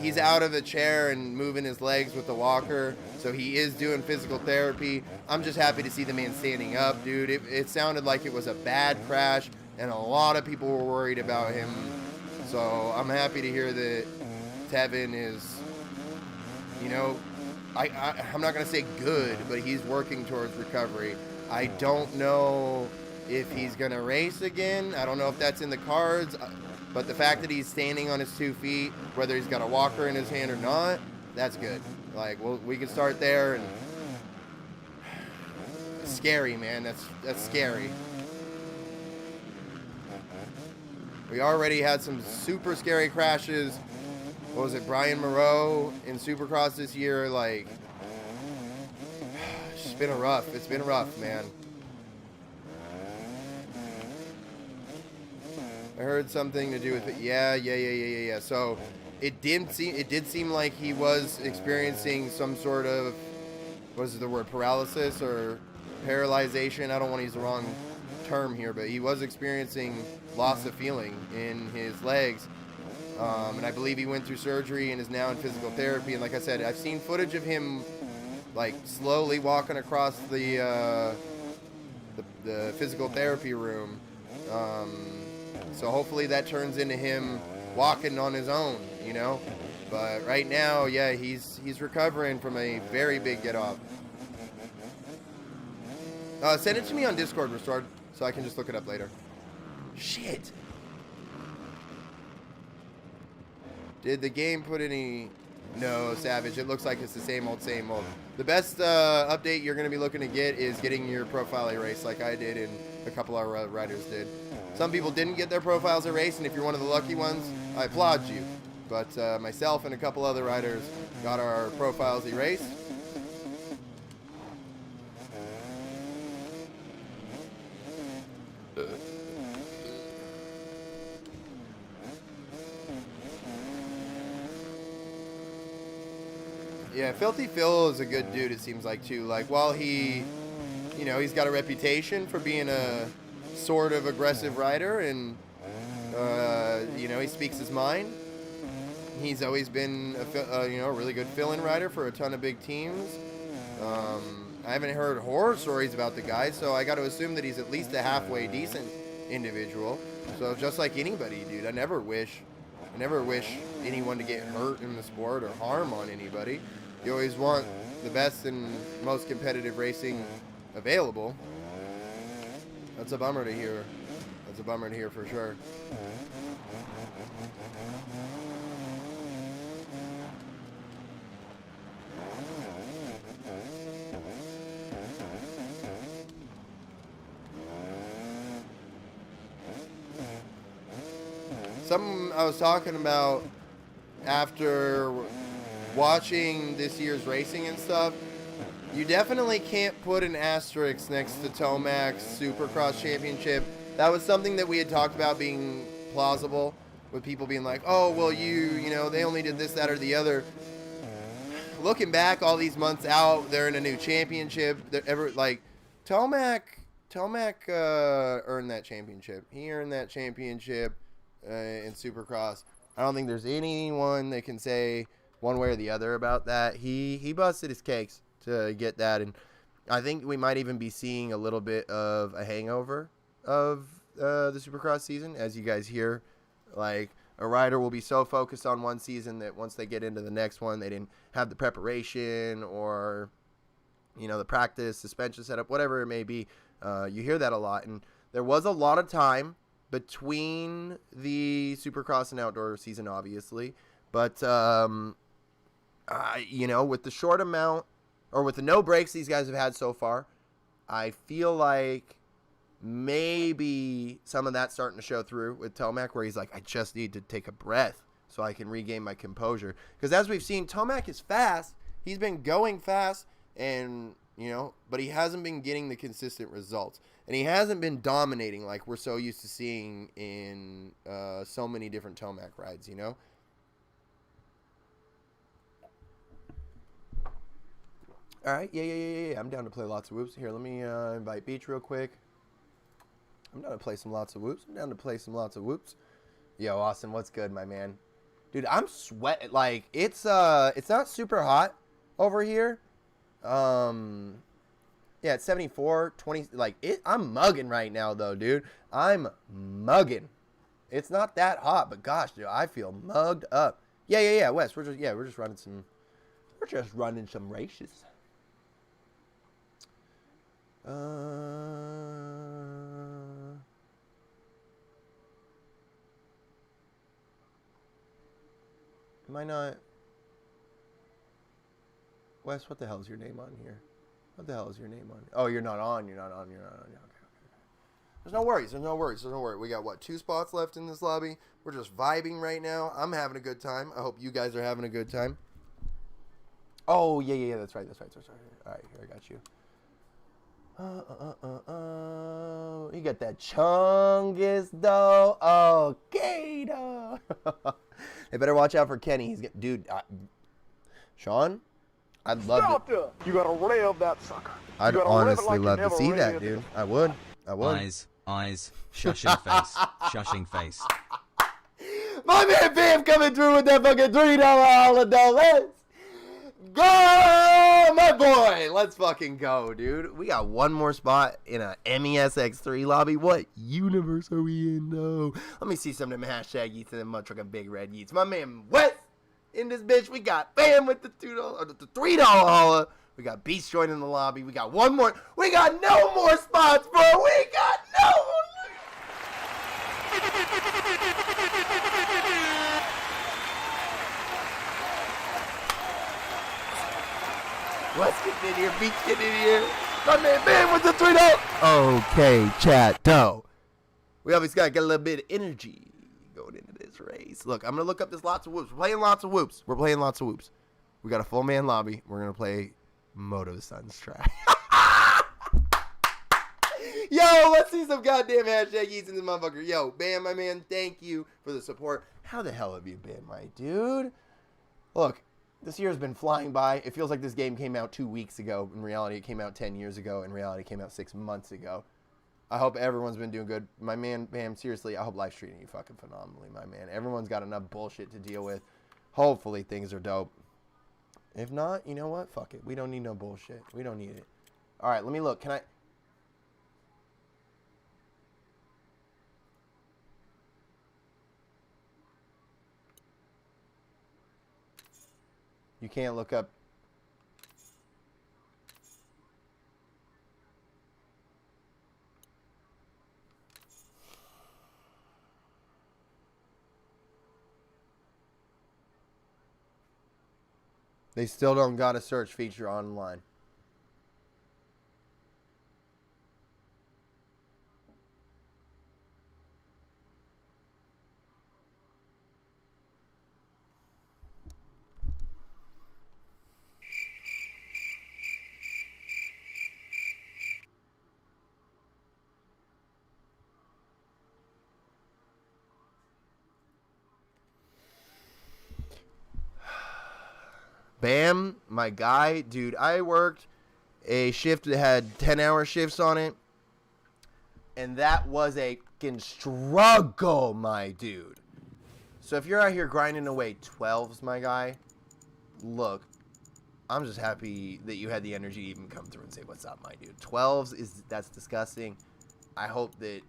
he's out of the chair and moving his legs with the walker, so he is doing physical therapy. I'm just happy to see the man standing up, dude. It sounded like it was a bad crash, and a lot of people were worried about him. So I'm happy to hear that Tevin is, you know, I'm not going to say good, but he's working towards recovery. I don't know if he's going to race again. I don't know if that's in the cards. But the fact that he's standing on his 2 feet, whether he's got a walker in his hand or not, that's good. Like, well, we can start there. And it's scary, man. That's scary. We already had some super scary crashes. What was it, Brian Moreau in Supercross this year? Like, it's been rough, man. I heard something to do with it. Yeah. So it did seem like he was experiencing some sort of, what is the word, paralysis or paralyzation. I don't want to use the wrong term here, but he was experiencing loss of feeling in his legs. And I believe he went through surgery and is now in physical therapy. And like I said, I've seen footage of him, like, slowly walking across the physical therapy room. So hopefully that turns into him walking on his own, you know. But right now, yeah, he's recovering from a very big get off. Send it to me on Discord, Restored, so I can just look it up later. Shit. Did the game put any... No, Savage. It looks like it's the same old, same old. The best update you're going to be looking to get is getting your profile erased like I did and a couple of our riders did. Some people didn't get their profiles erased, and if you're one of the lucky ones, I applaud you. But myself and a couple other riders got our profiles erased. Yeah, Filthy Phil is a good dude, it seems like, too. Like, while he, you know, he's got a reputation for being a sort of aggressive rider, and, you know, he speaks his mind. He's always been, you know, a really good fill-in rider for a ton of big teams. I haven't heard horror stories about the guy, so I got to assume that he's at least a halfway decent individual. So just like anybody, dude, I never wish anyone to get hurt in the sport or harm on anybody. You always want the best and most competitive racing available. That's a bummer to hear. That's a bummer to hear for sure. Something I was talking about after watching this year's racing and stuff, you definitely can't put an asterisk next to Tomac's Supercross championship. That was something that we had talked about being plausible, with people being like, oh, well, you know, they only did this, that, or the other. Looking back all these months out, they're in a new championship. Tomac earned that championship. He earned that championship in Supercross. I don't think there's anyone that can say one way or the other about that. He busted his cakes to get that, and I think we might even be seeing a little bit of a hangover of the Supercross season. As you guys hear, like, a rider will be so focused on one season that once they get into the next one, they didn't have the preparation or, you know, the practice, suspension setup, whatever it may be. You hear that a lot, and there was a lot of time between the Supercross and outdoor season, obviously, but you know, with the short amount, or with the no breaks these guys have had so far, I feel like maybe some of that's starting to show through with Tomac, where he's like, I just need to take a breath so I can regain my composure. Because as we've seen, Tomac is fast. He's been going fast, and, you know, but he hasn't been getting the consistent results, and he hasn't been dominating like we're so used to seeing in so many different Tomac rides, you know. All right, yeah. I'm down to play lots of whoops. Here, let me invite Beach real quick. I'm down to play some lots of whoops. Yo, Austin, what's good, my man? Dude, I'm sweating. Like, it's not super hot over here. Yeah, it's 74, 20. Like, I'm mugging right now, though, dude. I'm mugging. It's not that hot, but gosh, dude, I feel mugged up. Yeah, Wes, we're just running some races. Am I not? Wes, what the hell is your name on here? Oh, you're not on. Yeah, okay. There's no worries. We got, what, 2 spots left in this lobby? We're just vibing right now. I'm having a good time. I hope you guys are having a good time. Oh, yeah, that's right. All right, here, I got you. You got that chungus, though. Okay, though. They better watch out for Kenny. He's get, dude. Sean, I'd love to. You gotta live that sucker. I'd honestly love to see that, dude. I would. Eyes, shushing face. My man Bam coming through with that fucking $3 holiday. Let's go, my boy. Let's fucking go, dude. We got one more spot in a MESX3 lobby. What universe are we in, though? Let me see some of them hashtag yeets and them mud truck and big red yeets. My man Wes in this bitch. We got Bam with the $3 holla. We got Beast joining the lobby. We got one more. We got no more spots, bro. We got no more. Wes getting in here. Beast getting in here. My man Bam with the $3. Okay, chat. No. We always got to get a little bit of energy going into this race. Look, I'm going to look up this lots of whoops. We're playing lots of whoops. We got a full man lobby. We're going to play Moto Sun's track. Yo, let's see some goddamn hashtag eats in this motherfucker. Yo, Bam, my man, thank you for the support. How the hell have you been, my dude? Look, this year's been flying by. It feels like this game came out 2 weeks ago. In reality, it came out 10 years ago. In reality, it came out 6 months ago. I hope everyone's been doing good. My man, Bam, seriously, I hope life's treating you fucking phenomenally, my man. Everyone's got enough bullshit to deal with. Hopefully, things are dope. If not, you know what? Fuck it. We don't need no bullshit. We don't need it. All right, let me look. Can I... You can't look up... They still don't got a search feature online. Bam, my guy, dude, I worked a shift that had 10-hour shifts on it, and that was a fucking struggle, my dude. So if you're out here grinding away 12s, my guy, look, I'm just happy that you had the energy to even come through and say, what's up, my dude. 12s, that's disgusting. I hope that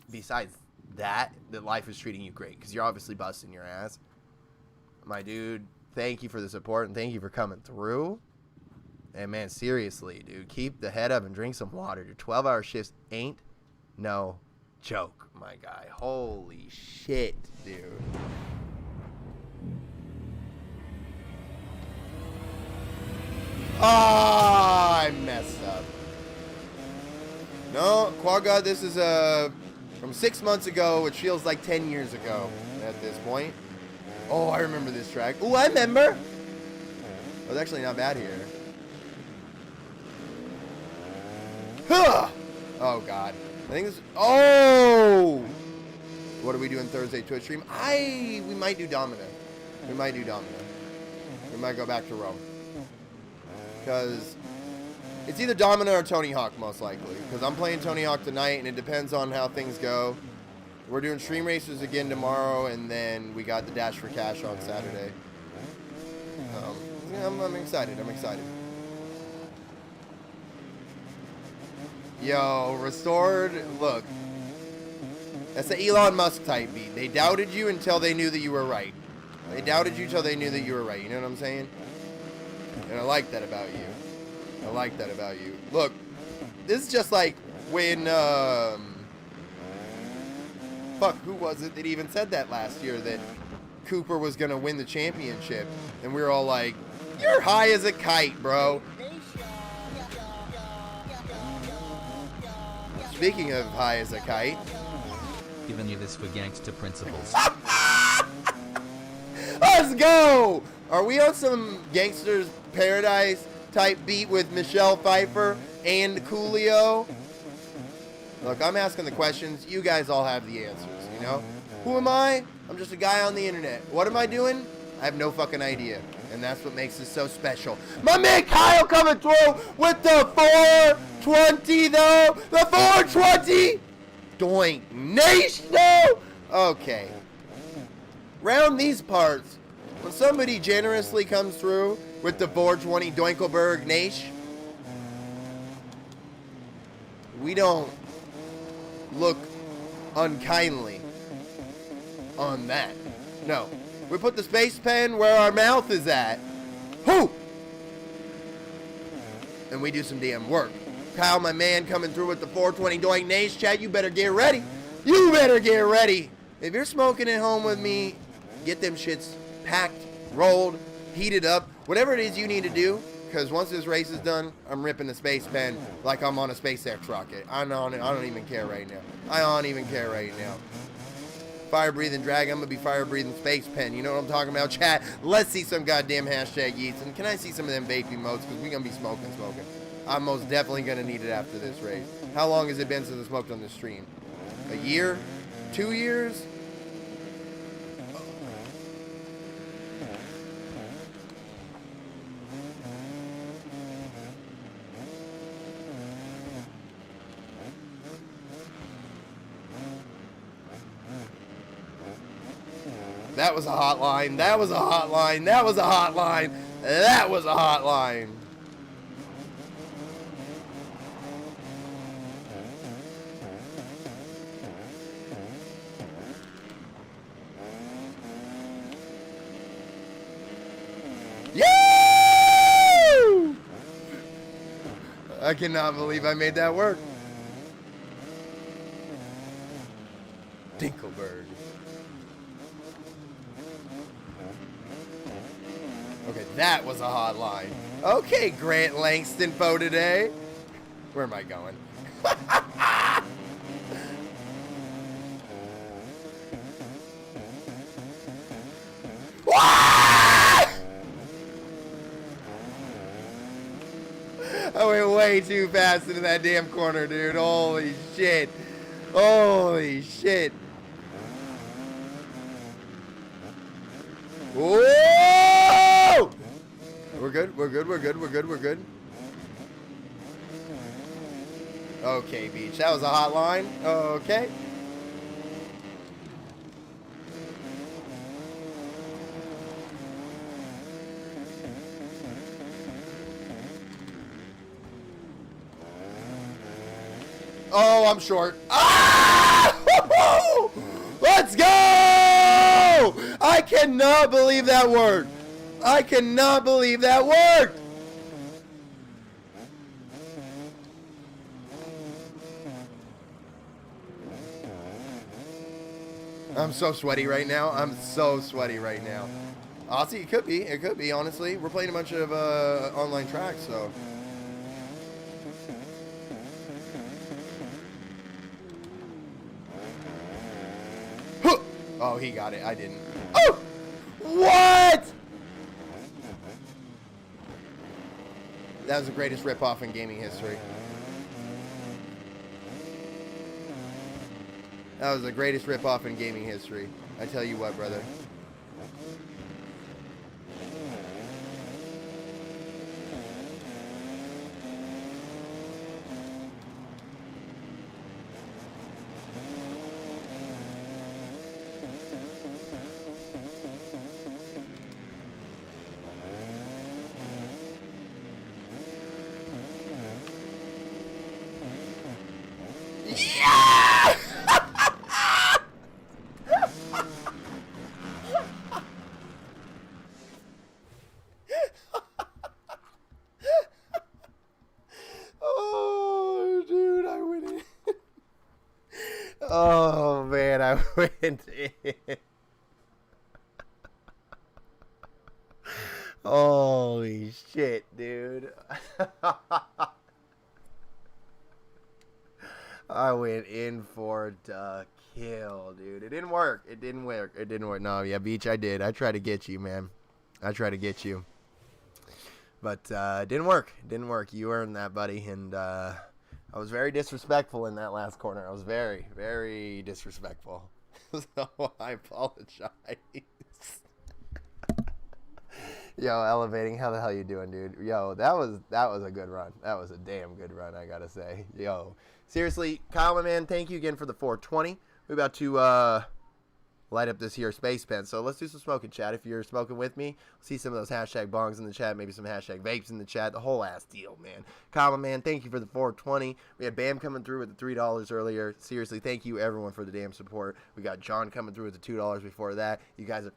besides that life is treating you great, because you're obviously busting your ass. My dude, thank you for the support, and thank you for coming through. And, man, seriously, dude, keep the head up and drink some water. Your 12-hour shifts ain't no joke, my guy. Holy shit, dude. Oh, I messed up. No, Quad God, this is from 6 months ago, which feels like 10 years ago at this point. Oh, I remember this track. Oh, I remember. It was actually not bad here. Oh, God. I think this... Oh! What are we doing Thursday Twitch stream? We might do Domino. We might do Domino. We might go back to Rome. Because it's either Domino or Tony Hawk, most likely. Because I'm playing Tony Hawk tonight, and it depends on how things go. We're doing Stream Racers again tomorrow, and then we got the Dash for Cash on Saturday. Yeah, I'm excited. I'm excited. Yo, Restored, look. That's the Elon Musk type beat. They doubted you until they knew that you were right. They doubted you until they knew that you were right. You know what I'm saying? And I like that about you. I like that about you. Look, this is just like when, fuck, who was it that even said that last year, that Cooper was going to win the championship? And we were all like, you're high as a kite, bro. Speaking of high as a kite. Giving you this for gangster principles. Let's go! Are we on some Gangster's Paradise type beat with Michelle Pfeiffer and Coolio? Look, I'm asking the questions. You guys all have the answers, you know? Who am I? I'm just a guy on the internet. What am I doing? I have no fucking idea. And that's what makes this so special. My man Kyle coming through with the 420, though. The 420! Doink Nation, though! Okay. Round these parts, when somebody generously comes through with the 420 Doinkelberg Nash, we don't look unkindly on that. No. We put the space pen where our mouth is at. Whoo! And we do some damn work. Kyle, my man, coming through with the 420 Doink Nash. Chad, you better get ready. You better get ready. If you're smoking at home with me, get them shits packed, rolled, heated up, whatever it is you need to do. Because once this race is done, I'm ripping the space pen like I'm on a SpaceX rocket. I'm on it. I don't even care right now. I don't even care right now. Fire breathing dragon, I'm gonna be fire breathing space pen. You know what I'm talking about, chat? Let's see some goddamn hashtag yeets. And can I see some of them vaping modes? Because we're gonna be smoking. I'm most definitely gonna need it after this race. How long has it been since I smoked on this stream? A year? 2 years? That was a hotline. That was a hotline. That was a hotline. That was a hotline. Yoo! I cannot believe I made that work. Dinkelberg. Okay, that was a hotline. Okay, Grant Langston for today. Where am I going? I went way too fast into that damn corner, dude. Holy shit. Holy shit. Whoa! We're good. We're good. We're good. We're good. We're good. Okay, Beach. That was a hot line. Okay. Oh, I'm short. Ah! Let's go! I cannot believe that worked. I cannot believe that worked. I'm so sweaty right now. I'm so sweaty right now. Honestly, it could be. It could be, honestly. We're playing a bunch of online tracks, so. Oh, he got it. I didn't. Oh! What? That was the greatest ripoff in gaming history. That was the greatest ripoff in gaming history. I tell you what, brother. Yeah! Oh, dude, I went in. Oh, man, I went in. Holy shit, dude. I went in for the kill, dude. It didn't work. It didn't work. It didn't work. No, yeah, Beach, I did. I tried to get you, man. I tried to get you. But it didn't work. It didn't work. You earned that, buddy. And I was very disrespectful in that last corner. I was very, very disrespectful. So I apologize. Yo, elevating. How the hell you doing, dude? Yo, that was a good run. That was a damn good run, I gotta say. Yo, seriously, Kyle, my man, thank you again for the 420. We're about to light up this here space pen. So let's do some smoking chat. If you're smoking with me, see some of those hashtag bongs in the chat, maybe some hashtag vapes in the chat, the whole ass deal, man. Kyle, my man, thank you for the 420. We had Bam coming through with the $3 earlier. Seriously, thank you everyone for the damn support. We got John coming through with the $2 before that. You guys are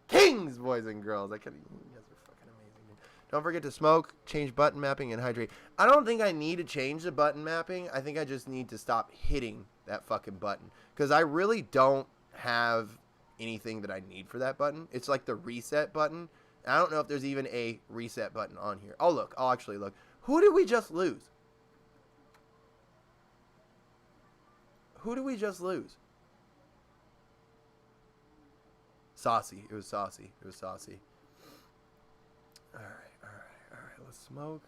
kings, boys and girls. You guys are fucking amazing, dude. Don't forget to smoke, change button mapping, and hydrate. I don't think I need to change the button mapping. I think I just need to stop hitting that fucking button, because I really don't have anything that I need for that button. It's like the reset button. I don't know if there's even a reset button on here. Oh, look. I'll actually look. Who did we just lose? Who did we just lose? Saucy. It was Saucy. It was Saucy. All right. Let's smoke.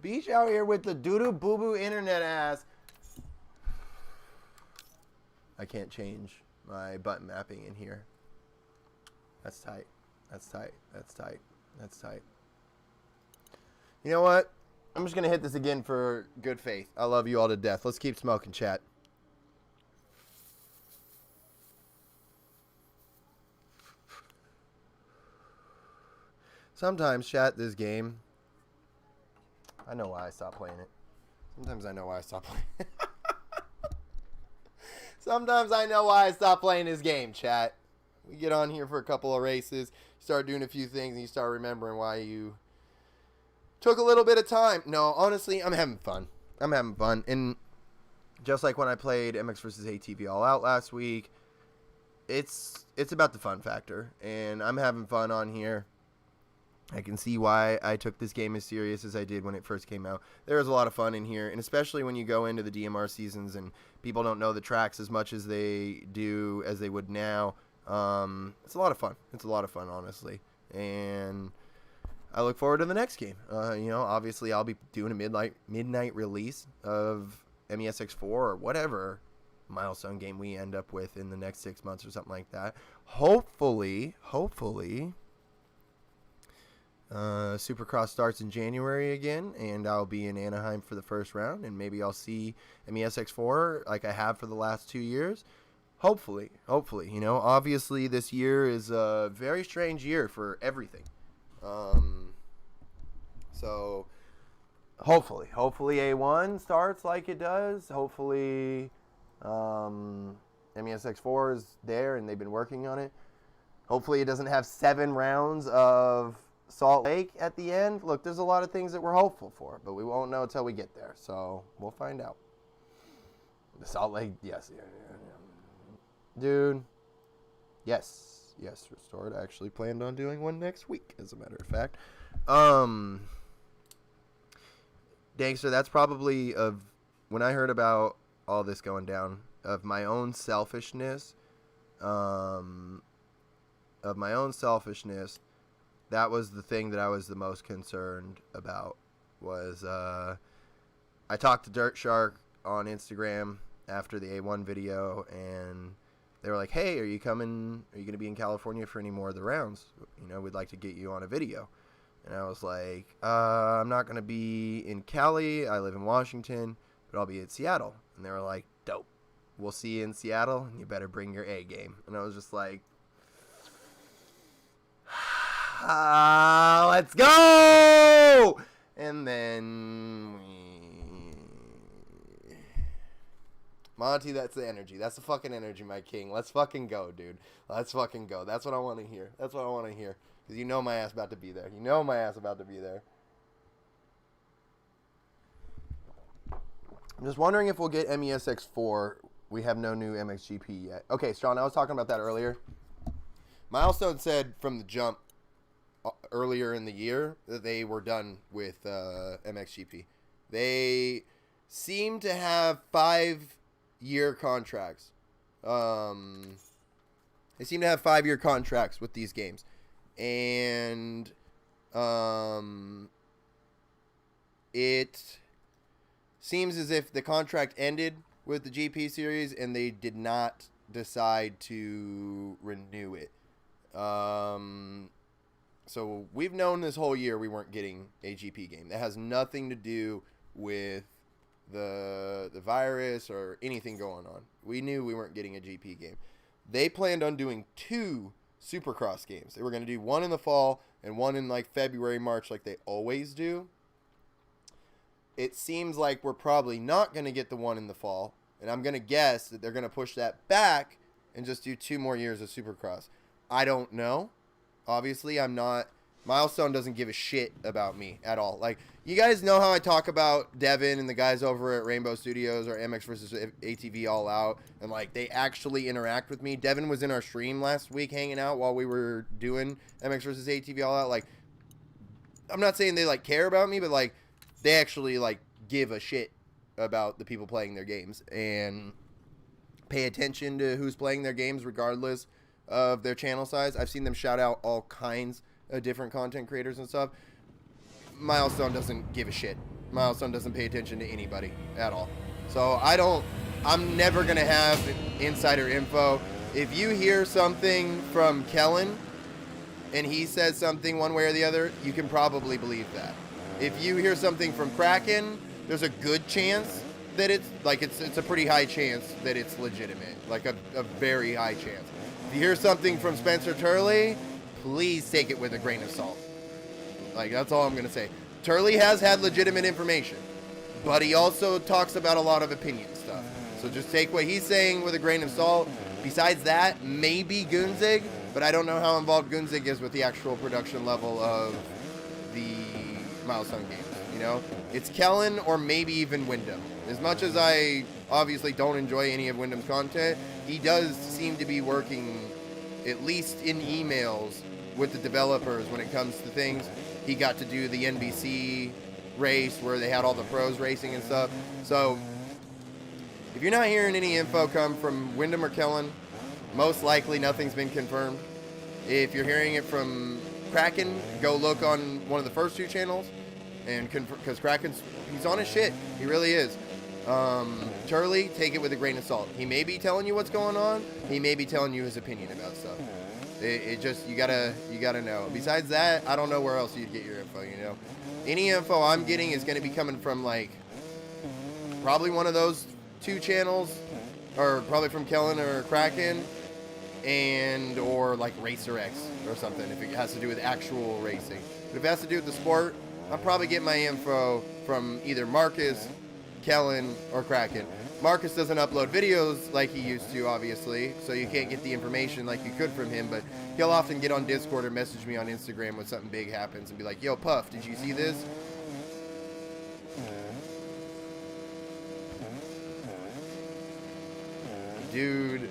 Beach out here with the doo-doo boo-boo internet ass. I can't change my button mapping in here. That's tight. That's tight. That's tight. That's tight. You know what? I'm just going to hit this again for good faith. I love you all to death. Let's keep smoking, chat. Sometimes, chat, this game, I know why I stopped playing it. Sometimes I know why I stopped playing it. Sometimes I know why I stopped playing this game, chat. We get on here for a couple of races, start doing a few things, and you start remembering why you took a little bit of time. No, honestly, I'm having fun. I'm having fun. And just like when I played MX vs. ATV All Out last week, it's about the fun factor. And I'm having fun on here. I can see why I took this game as serious as I did when it first came out. There was a lot of fun in here, and especially when you go into the DMR seasons and people don't know the tracks as much as they do as they would now. It's a lot of fun. It's a lot of fun, honestly. And I look forward to the next game. Obviously I'll be doing a midnight release of MESX4 or whatever milestone game we end up with in the next 6 months or something like that. Hopefully, Supercross starts in January again, and I'll be in Anaheim for the first round, and maybe I'll see MESX4 like I have for the last 2 years. Hopefully, obviously this year is a very strange year for everything. So hopefully A1 starts like it does. Hopefully, MESX4 is there and they've been working on it. Hopefully it doesn't have 7 rounds of Salt Lake at the end. Look, there's a lot of things that we're hopeful for, but we won't know until we get there. So we'll find out. The Salt Lake, yes. Dude, yes, Restored. I actually planned on doing one next week, as a matter of fact. Gangster, that's probably when I heard about all this going down, of my own selfishness, of of my own selfishness, that was the thing that I was the most concerned about. Was I talked to Dirt Shark on Instagram after the A1 video, and they were like, hey, are you going to be in California for any more of the rounds? You know, we'd like to get you on a video. And I was like, I'm not going to be in Cali. I live in Washington, but I'll be in Seattle. And they were like, dope. We'll see you in Seattle, and you better bring your A game. And I was just like, let's go! And then Monty, that's the energy. That's the fucking energy, my king. Let's fucking go, dude. Let's fucking go. That's what I want to hear. That's what I want to hear. Because you know my ass about to be there. You know my ass about to be there. I'm just wondering if we'll get MESX4. We have no new MXGP yet. Okay, Sean, I was talking about that earlier. Milestone said from the jump earlier in the year that they were done with MXGP. They seem to have 5-year contracts. They seem to have 5-year contracts with these games. And it seems as if the contract ended with the GP series and they did not decide to renew it. So we've known this whole year we weren't getting a GP game. That has nothing to do with the virus or anything going on. We knew we weren't getting a GP game. They planned on doing 2 Supercross games. They were going to do one in the fall and one in like February, March like they always do. It seems like we're probably not going to get the one in the fall, and I'm going to guess that they're going to push that back and just do 2 more years of Supercross. I don't know. Obviously, I'm not. Milestone doesn't give a shit about me at all. Like, you guys know how I talk about Devin and the guys over at Rainbow Studios or MX versus ATV All Out, and like they actually interact with me. Devin was in our stream last week hanging out while we were doing MX versus ATV All Out. Like, I'm not saying they like care about me, but like they actually like give a shit about the people playing their games and pay attention to who's playing their games regardless of their channel size. I've seen them shout out all kinds of different content creators and stuff. Milestone doesn't give a shit. Milestone doesn't pay attention to anybody at all. So I'm never going to have insider info. If you hear something from Kellen and he says something one way or the other, you can probably believe that. If you hear something from Kraken, there's a good chance that it's a pretty high chance that it's legitimate. Like a very high chance. If you hear something from Spencer Turley, please take it with a grain of salt. Like, that's all I'm going to say. Turley has had legitimate information, but he also talks about a lot of opinion stuff. So just take what he's saying with a grain of salt. Besides that, maybe Gunzig, but I don't know how involved Gunzig is with the actual production level of the Milestone games. You know, it's Kellen or maybe even Wyndham. As much as I obviously don't enjoy any of Wyndham's content, he does seem to be working, at least in emails, with the developers when it comes to things. He got to do the NBC race where they had all the pros racing and stuff. So if you're not hearing any info come from Wyndham or Kellen, most likely nothing's been confirmed. If you're hearing it from Kraken, go look on one of the first 2 channels, and because Kraken's, he's on his shit. He really is. Turley, take it with a grain of salt. He may be telling you what's going on. He may be telling you his opinion about stuff. It just, you gotta know. Besides that, I don't know where else you'd get your info, you know. Any info I'm getting is going to be coming from, like, probably one of those 2 channels, or probably from Kellen or Kraken, and, or, like, Racer X or something, if it has to do with actual racing. But if it has to do with the sport, I'll probably get my info from either Marcus, Kellen, or Kraken. Marcus doesn't upload videos like he used to, obviously, so you can't get the information like you could from him, but he'll often get on Discord or message me on Instagram when something big happens and be like, yo, Puff, did you see this? Dude,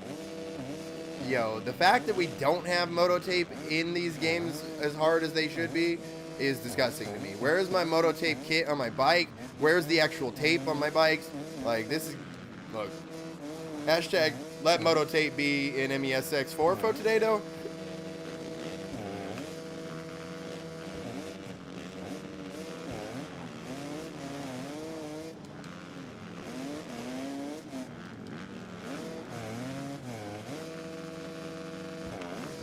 yo, the fact that we don't have moto tape in these games as hard as they should be is disgusting to me. Where is my moto tape kit on my bike? Where's the actual tape on my bikes? Like, this is, look, hashtag let moto tape be in MESX4 for today, though.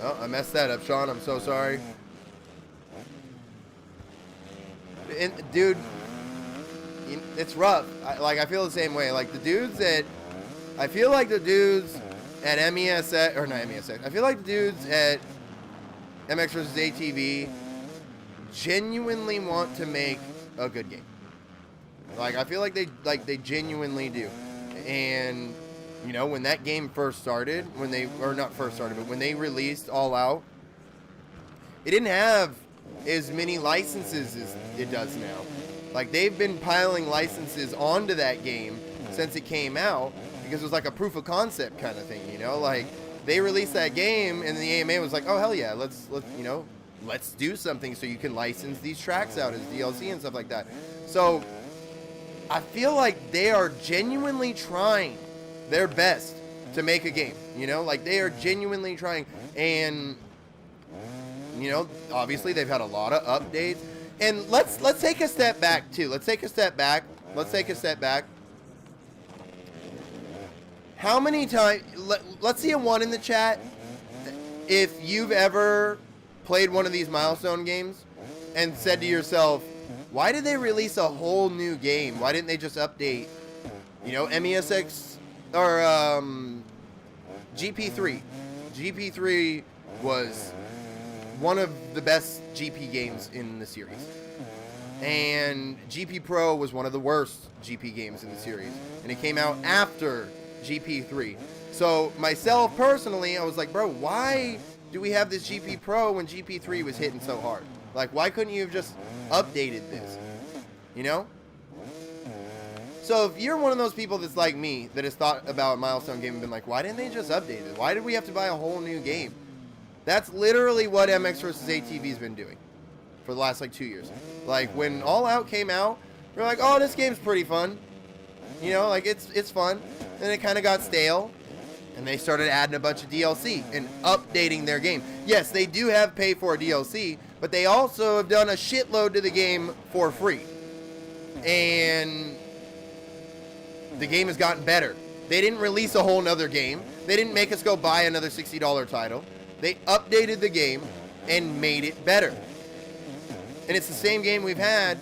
Oh, I messed that up, Sean. I'm so sorry. And, dude, it's rough. I feel the same way. Like, the dudes at... I feel like the dudes at MESX... Or not MESX. I feel like the dudes at MX vs. ATV genuinely want to make a good game. Like, I feel like they genuinely do. And, you know, when that game first started, when they released All Out, it didn't have as many licenses as it does now. Like, they've been piling licenses onto that game since it came out because it was like a proof of concept kind of thing, you know? Like, they released that game and the AMA was like, oh, hell yeah, let's do something so you can license these tracks out as DLC and stuff like that. So I feel like they are genuinely trying their best to make a game, you know? Like, they are genuinely trying. And, you know, obviously they've had a lot of updates. And let's take a step back, too. Let's take a step back. How many times... Let's see a 1 in the chat if you've ever played one of these milestone games and said to yourself, why did they release a whole new game? Why didn't they just update, you know, MESX or GP3? GP3 was one of the best GP games in the series. And GP Pro was one of the worst GP games in the series. And it came out after GP3. So myself personally, I was like, bro, why do we have this GP Pro when GP3 was hitting so hard? Like, why couldn't you have just updated this? You know? So if you're one of those people that's like me, that has thought about a milestone game and been like, why didn't they just update it? Why did we have to buy a whole new game? That's literally what MX vs. ATV's been doing for the last, like, 2 years. Like, when All Out came out, we're like, oh, this game's pretty fun. You know, like, it's fun. Then it kind of got stale. And they started adding a bunch of DLC and updating their game. Yes, they do have pay for DLC, but they also have done a shitload to the game for free. And the game has gotten better. They didn't release a whole nother game. They didn't make us go buy another $60 title. They updated the game and made it better. And it's the same game we've had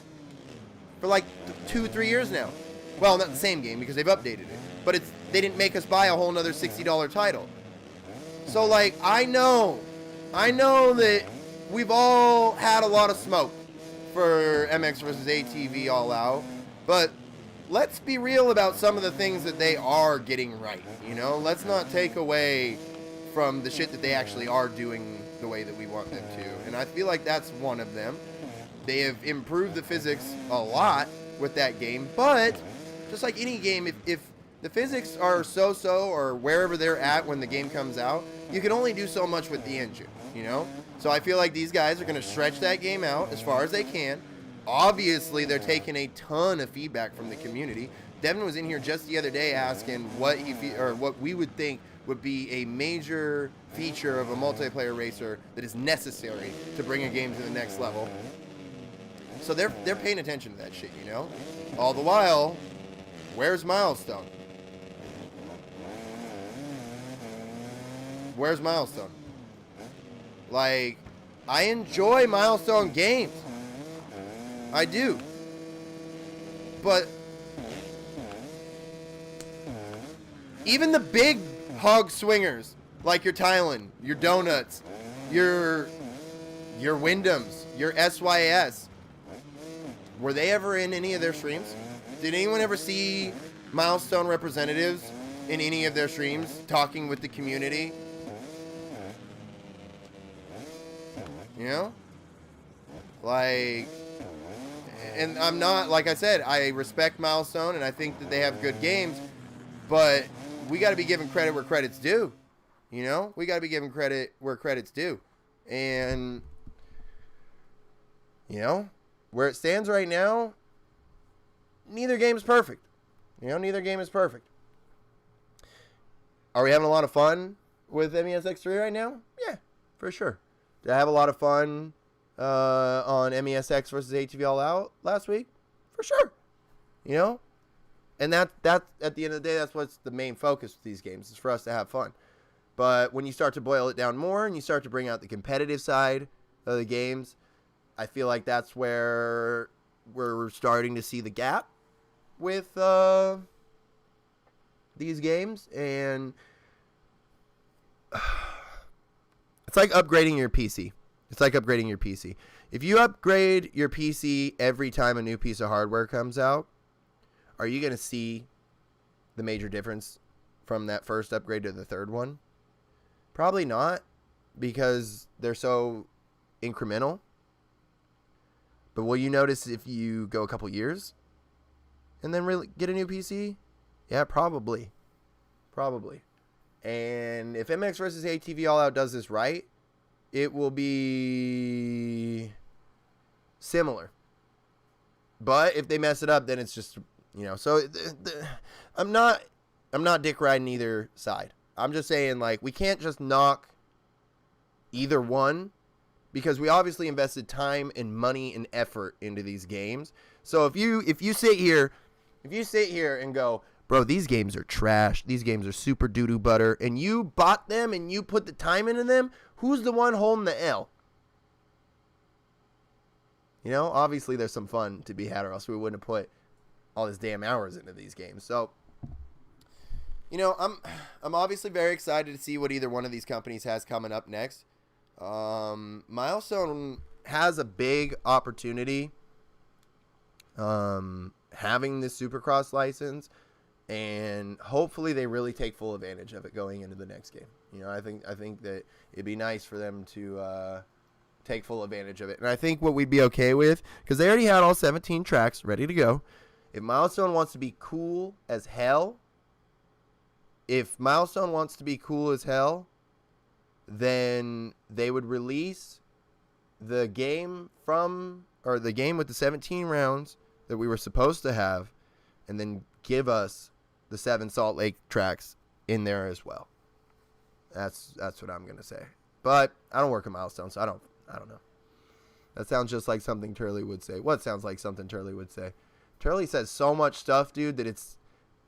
for like 2-3 years now. Well, not the same game because they've updated it. But they didn't make us buy a whole nother $60 title. So, like, I know that we've all had a lot of smoke for MX vs. ATV All Out, but let's be real about some of the things that they are getting right, you know? Let's not take away from the shit that they actually are doing the way that we want them to, and I feel like that's one of them. They have improved the physics a lot with that game, but just like any game, if the physics are so-so or wherever they're at when the game comes out, you can only do so much with the engine, you know? So I feel like these guys are going to stretch that game out as far as they can. Obviously, they're taking a ton of feedback from the community. Devin was in here just the other day asking what we would think would be a major feature of a multiplayer racer that is necessary to bring a game to the next level. So they're paying attention to that shit, you know? All the while, where's Milestone? Where's Milestone? Like, I enjoy Milestone games. I do. But even the big hog swingers, like your Thailand, your Donuts, your Wyndhams, your SYS, were they ever in any of their streams? Did anyone ever see Milestone representatives in any of their streams talking with the community? You know? Like, and I'm not, like I said, I respect Milestone and I think that they have good games, but we got to be giving credit where credit's due. You know? We got to be giving credit where credit's due. And, you know, where it stands right now, neither game is perfect. You know, neither game is perfect. Are we having a lot of fun with MESX3 right now? Yeah, for sure. Did I have a lot of fun on MESX versus ATV All Out last week? For sure. You know? And that at the end of the day, that's what's the main focus of these games, is for us to have fun. But when you start to boil it down more and you start to bring out the competitive side of the games, I feel like that's where we're starting to see the gap with these games. And it's like upgrading your PC. If you upgrade your PC every time a new piece of hardware comes out, are you going to see the major difference from that first upgrade to the third one? Probably not, because they're so incremental. But will you notice if you go a couple years and then really get a new PC? Yeah, probably. And if MX versus ATV All Out does this right, it will be similar. But if they mess it up, then it's just, so I'm not dick riding either side. I'm just saying, like, we can't just knock either one, because we obviously invested time and money and effort into these games. So if you sit here and go, bro, these games are trash, these games are super doo-doo butter, and you bought them and you put the time into them, who's the one holding the L? Obviously there's some fun to be had, or else we wouldn't have put all this damn hours into these games. So, I'm obviously very excited to see what either one of these companies has coming up next. Milestone has a big opportunity having this Supercross license, and hopefully they really take full advantage of it going into the next game. I think that it'd be nice for them to take full advantage of it. And I think what we'd be okay with, because they already had all 17 tracks ready to go. If Milestone wants to be cool as hell, then they would release the game with the 17 rounds that we were supposed to have, and then give us the 7 Salt Lake tracks in there as well. That's what I'm gonna say. But I don't work at Milestone, so I don't know. That sounds just like something Turley would say. What sounds like something Turley would say? Turley says so much stuff, dude, that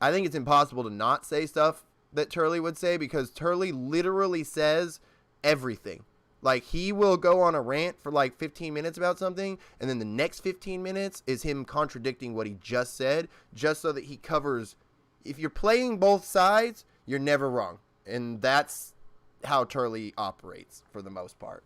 I think it's impossible to not say stuff that Turley would say, because Turley literally says everything. Like, he will go on a rant for like 15 minutes about something, and then the next 15 minutes is him contradicting what he just said, just so that he covers. If you're playing both sides, you're never wrong. And that's how Turley operates for the most part.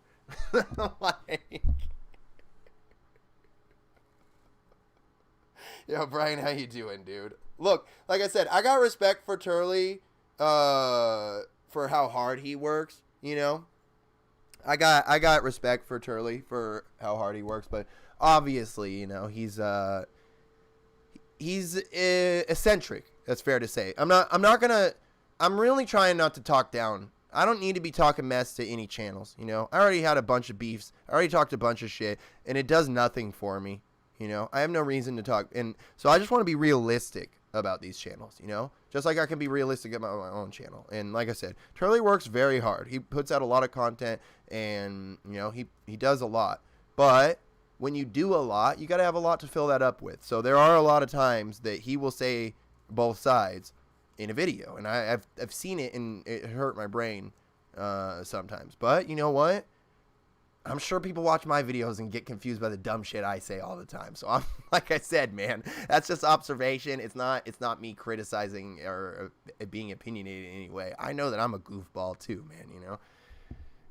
Yo, Brian, how you doing, dude? Look, like I said, I got respect for Turley for how hard he works, I got respect for Turley for how hard he works, but obviously, he's eccentric. That's fair to say. I'm really trying not to talk down. I don't need to be talking mess to any channels, I already had a bunch of beefs. I already talked a bunch of shit, and it does nothing for me, I have no reason to talk. And so I just want to be realistic about these channels, just like I can be realistic about my own channel. And like I said, Turley works very hard. He puts out a lot of content, and he does a lot. But when you do a lot, you got to have a lot to fill that up with. So there are a lot of times that he will say both sides in a video, and I've seen it, and it hurt my brain sometimes. But you know what? I'm sure people watch my videos and get confused by the dumb shit I say all the time. So I'm, like I said, man, that's just observation. It's not me criticizing or being opinionated in any way. I know that I'm a goofball too, man,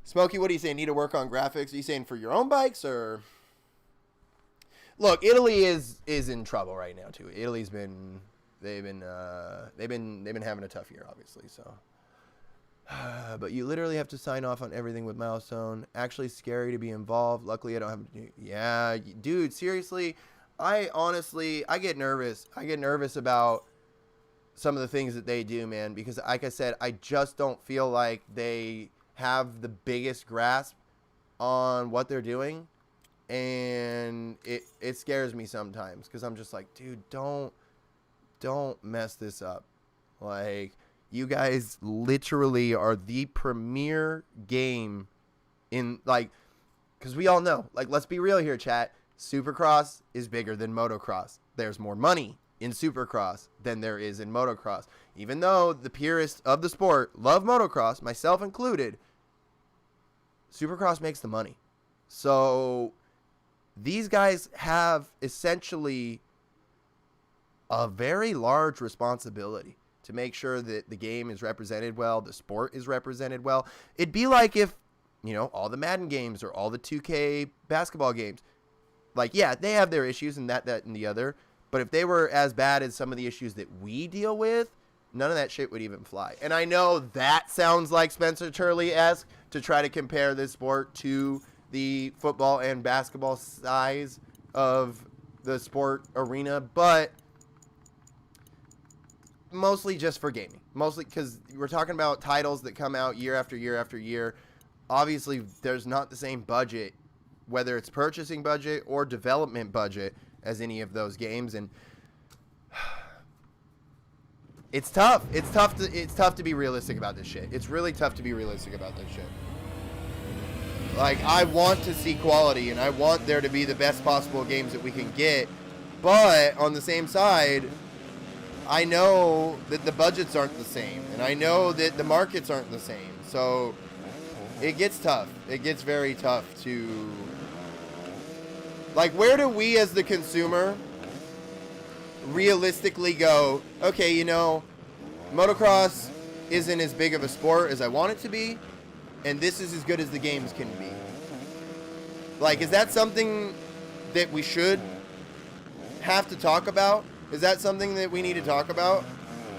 Smokey, what are you saying? Need to work on graphics? Are you saying for your own bikes, or? Look, Italy is in trouble right now too. Italy's been they've been having a tough year, obviously, so. But you literally have to sign off on everything with Milestone. Actually scary to be involved. Luckily, I don't have to. Yeah, dude, seriously, I get nervous. I get nervous about some of the things that they do, man, because like I said, I just don't feel like they have the biggest grasp on what they're doing, and it scares me sometimes, because I'm just like, dude, don't mess this up. Like, you guys literally are the premier game in, like, because we all know, like, let's be real here, chat. Supercross is bigger than motocross. There's more money in Supercross than there is in motocross. Even though the purists of the sport love motocross, myself included, Supercross makes the money. So these guys have essentially a very large responsibility to make sure that the game is represented well, the sport is represented well. It'd be like if, all the Madden games or all the 2K basketball games, like, yeah, they have their issues and that, and the other, but if they were as bad as some of the issues that we deal with, none of that shit would even fly. And I know that sounds like Spencer Turley-esque to try to compare this sport to the football and basketball size of the sport arena, but mostly just for gaming. Mostly because we're talking about titles that come out year after year after year. Obviously, there's not the same budget, whether it's purchasing budget or development budget, as any of those games, and it's tough. It's tough to be realistic about this shit. It's really tough to be realistic about this shit. Like, I want to see quality, and I want there to be the best possible games that we can get, but on the same side, I know that the budgets aren't the same, and I know that the markets aren't the same, so it gets tough. It gets very tough to, like, where do we as the consumer realistically go, okay, motocross isn't as big of a sport as I want it to be, and this is as good as the games can be. Like, is that something that we should have to talk about? Is that something that we need to talk about?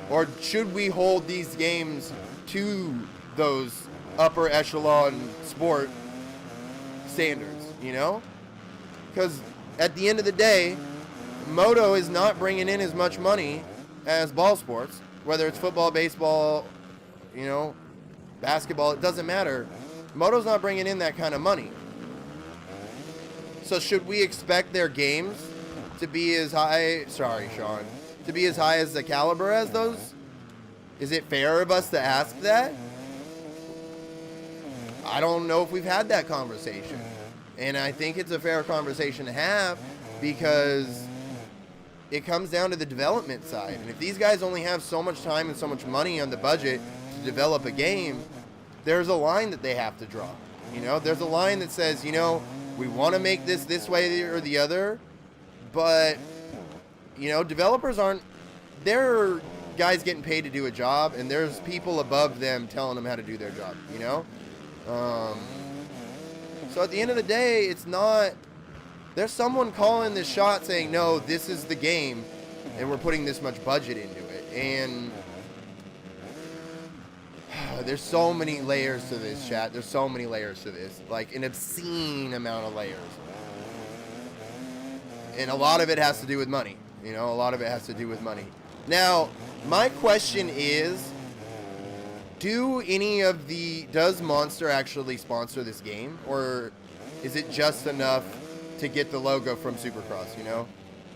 Or should we hold these games to those upper echelon sport standards, Because at the end of the day, moto is not bringing in as much money as ball sports, whether it's football, baseball, basketball, it doesn't matter. Moto's not bringing in that kind of money. So should we expect their games to be as high, to be as high as the caliber as those? Is it fair of us to ask that? I don't know if we've had that conversation. And I think it's a fair conversation to have because it comes down to the development side. And if these guys only have so much time and so much money on the budget to develop a game, there's a line that they have to draw. There's a line that says, we want to make this way or the other, but, developers aren't, they're guys getting paid to do a job, and there's people above them telling them how to do their job, So at the end of the day, it's not, there's someone calling this shot saying, no, this is the game, and we're putting this much budget into it. And there's so many layers to this, chat. There's so many layers to this. Like, an obscene amount of layers. And a lot of it has to do with money. A lot of it has to do with money. Now, my question is, does Monster actually sponsor this game? Or is it just enough to get the logo from Supercross,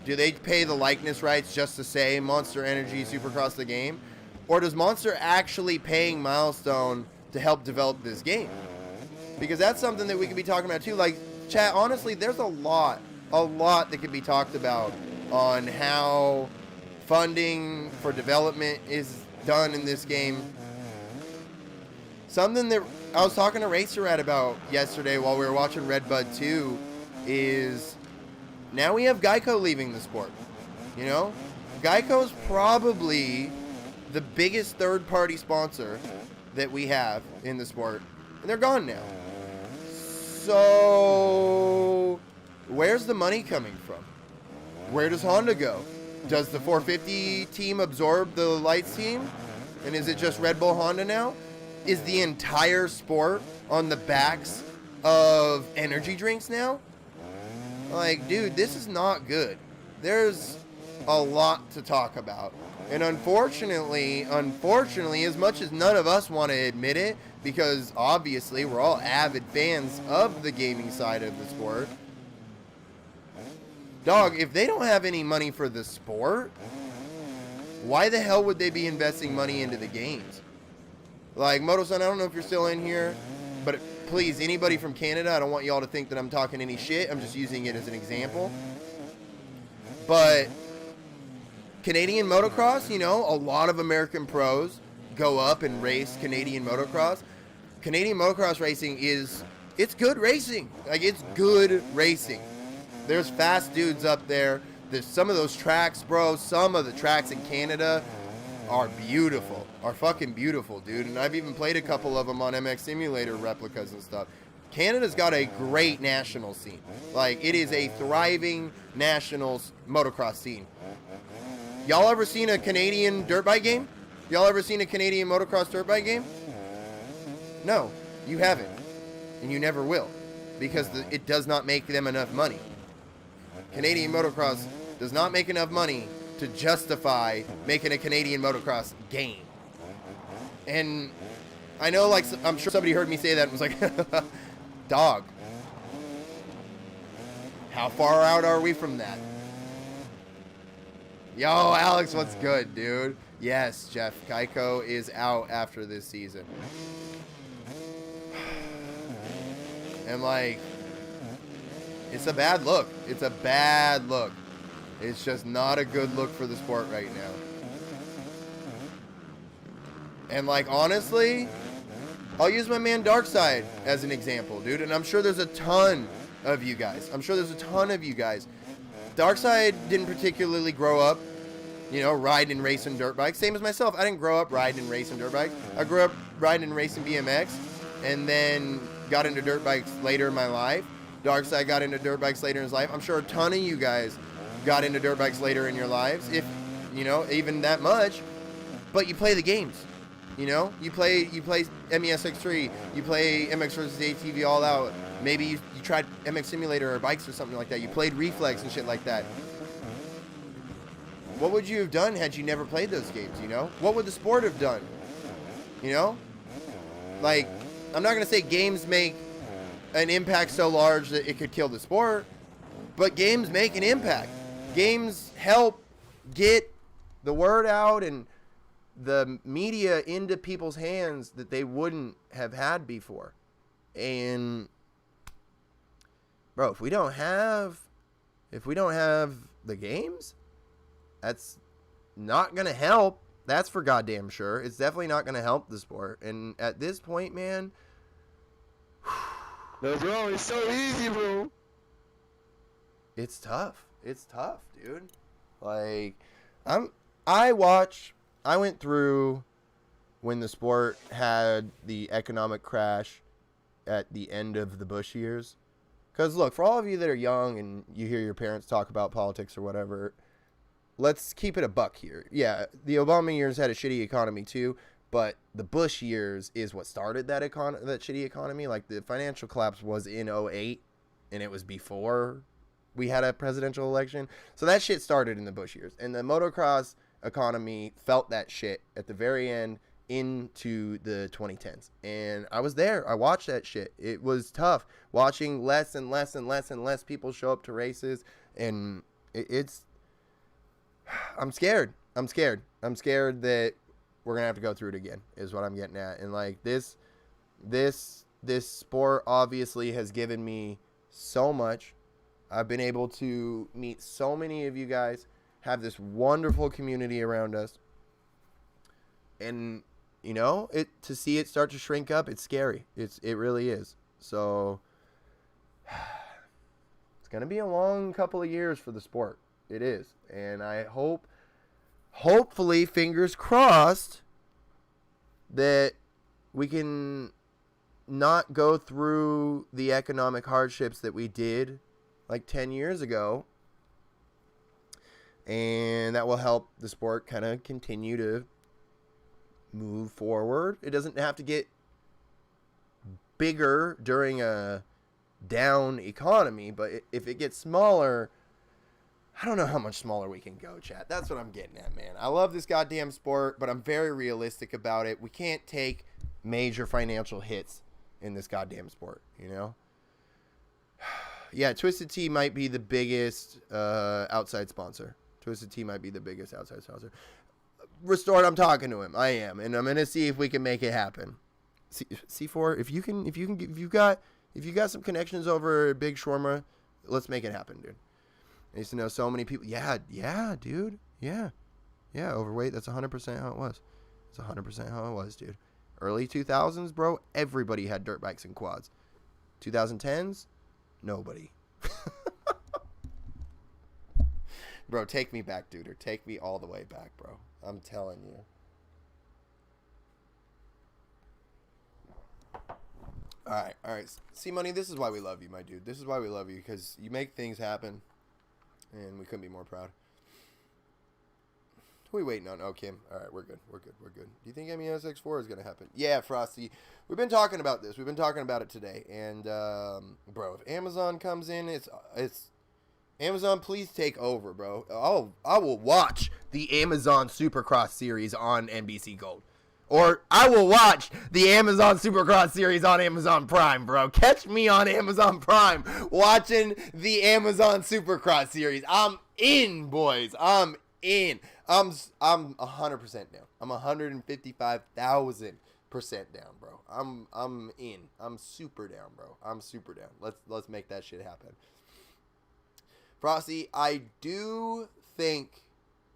Do they pay the likeness rights just to say Monster Energy Supercross the game? Or does Monster actually paying Milestone to help develop this game? Because that's something that we could be talking about too. Like, chat, honestly, there's a lot that could be talked about on how funding for development is done in this game. Something that I was talking to Racer about yesterday while we were watching Red Bud 2 is now we have Geico leaving the sport. Geico's probably the biggest third-party sponsor that we have in the sport, and they're gone now. So where's the money coming from? Where does Honda go? Does the 450 team absorb the Lights team? And is it just Red Bull Honda now? Is the entire sport on the backs of energy drinks now? Like, dude, this is not good. There's a lot to talk about. And unfortunately, as much as none of us want to admit it, because obviously we're all avid fans of the gaming side of the sport, dog, if they don't have any money for the sport, why the hell would they be investing money into the games? Like, Moto-san, I don't know if you're still in here, but please, anybody from Canada, I don't want y'all to think that I'm talking any shit. I'm just using it as an example. But Canadian motocross, you know, a lot of American pros go up and race Canadian motocross. Canadian motocross racing it's good racing. Like, it's good racing. There's fast dudes up there. There's some of those tracks, bro. Some of the tracks in Canada are beautiful. Are fucking beautiful, dude. And I've even played a couple of them on MX Simulator replicas and stuff. Canada's got a great national scene. Like, it is a thriving national motocross scene. Y'all ever seen a Canadian dirt bike game? Y'all ever seen a Canadian motocross dirt bike game? No, you haven't. And you never will. Because it does not make them enough money. Canadian motocross does not make enough money to justify making a Canadian motocross game. And I know, like, I'm sure somebody heard me say that and was like, dog, how far out are we from that? Yo, Alex, what's good, dude? Yes, Jeff, Geico is out after this season. And, like, it's a bad look. It's a bad look. It's just not a good look for the sport right now. And, like, honestly, I'll use my man Darkside as an example, dude. And I'm sure there's a ton of you guys. Darkside didn't particularly grow up, you know, riding and racing dirt bikes. Same as myself. I didn't grow up riding and racing dirt bikes. I grew up riding and racing BMX and then got into dirt bikes later in my life. Darkside got into dirt bikes later in his life. I'm sure a ton of you guys got into dirt bikes later in your lives, if, you know, even that much. But you play the games, you know? You play MESX3, you play MX vs. ATV All Out. Maybe you tried MX Simulator or bikes or something like that. You played Reflex and shit like that. What would you have done had you never played those games, you know? What would the sport have done? You know? Like, I'm not going to say games make an impact so large that it could kill the sport, but games make an impact. Games help get the word out and the media into people's hands that they wouldn't have had before. And bro, if we don't have the games, that's not gonna help. That's for goddamn sure. It's definitely not gonna help the sport. And at this point, man, no, bro, it's so easy, bro. it's tough. It's tough, dude. Like, I went through when the sport had the economic crash at the end of the Bush years. Because, look, for all of you that are young and you hear your parents talk about politics or whatever, let's keep it a buck here. Yeah, the Obama years had a shitty economy too, but the Bush years is what started that shitty economy. Like, the financial collapse was in '08, and it was before we had a presidential election. So that shit started in the Bush years. And the motocross economy felt that shit at the very end into the 2010s. And I was there. I watched that shit. It was tough watching less and less and less and less people show up to races. And it's... I'm scared. I'm scared that we're going to have to go through it again, is what I'm getting at. And, like, this sport obviously has given me so much. I've been able to meet so many of you guys, have this wonderful community around us. And, you know, to see it start to shrink up, it's scary. It really is. So it's going to be a long couple of years for the sport. It is. And I hopefully, fingers crossed, that we can not go through the economic hardships that we did like 10 years ago, and that will help the sport kind of continue to move forward. It doesn't have to get bigger during a down economy, but if it gets smaller, I don't know how much smaller we can go, chat. That's what I'm getting at, man. I love this goddamn sport, but I'm very realistic about it. We can't take major financial hits in this goddamn sport, you know? Yeah, Twisted Tea might be the biggest outside sponsor. Twisted Tea might be the biggest outside sponsor. Restored, I'm talking to him. I am, and I'm gonna see if we can make it happen. C4, if you got some connections over at Big Shawarma, let's make it happen, dude. I used to know so many people. Yeah, dude. Yeah. Yeah, overweight. That's 100% how it was. It's 100% how it was, dude. Early 2000s, bro, everybody had dirt bikes and quads. 2010s, nobody. Bro, take me back, dude. Or take me all the way back, bro. I'm telling you. All right. C-Money, this is why we love you, my dude. This is why we love you, because you make things happen, and we couldn't be more proud. Who are we waiting on? Oh, Kim. All right, we're good. Do you think MESX4 is going to happen? Yeah, Frosty. We've been talking about this. We've been talking about it today. And, bro, if Amazon comes in, it's Amazon, please take over, bro. I will watch the Amazon Supercross series on NBC Gold. Or I will watch the Amazon Supercross series on Amazon Prime, bro. Catch me on Amazon Prime watching the Amazon Supercross series. I'm in, boys. I'm in. I'm 100% down. I'm 155,000% down, bro. I'm in. I'm super down, bro. I'm super down. Let's make that shit happen. Frosty, I do think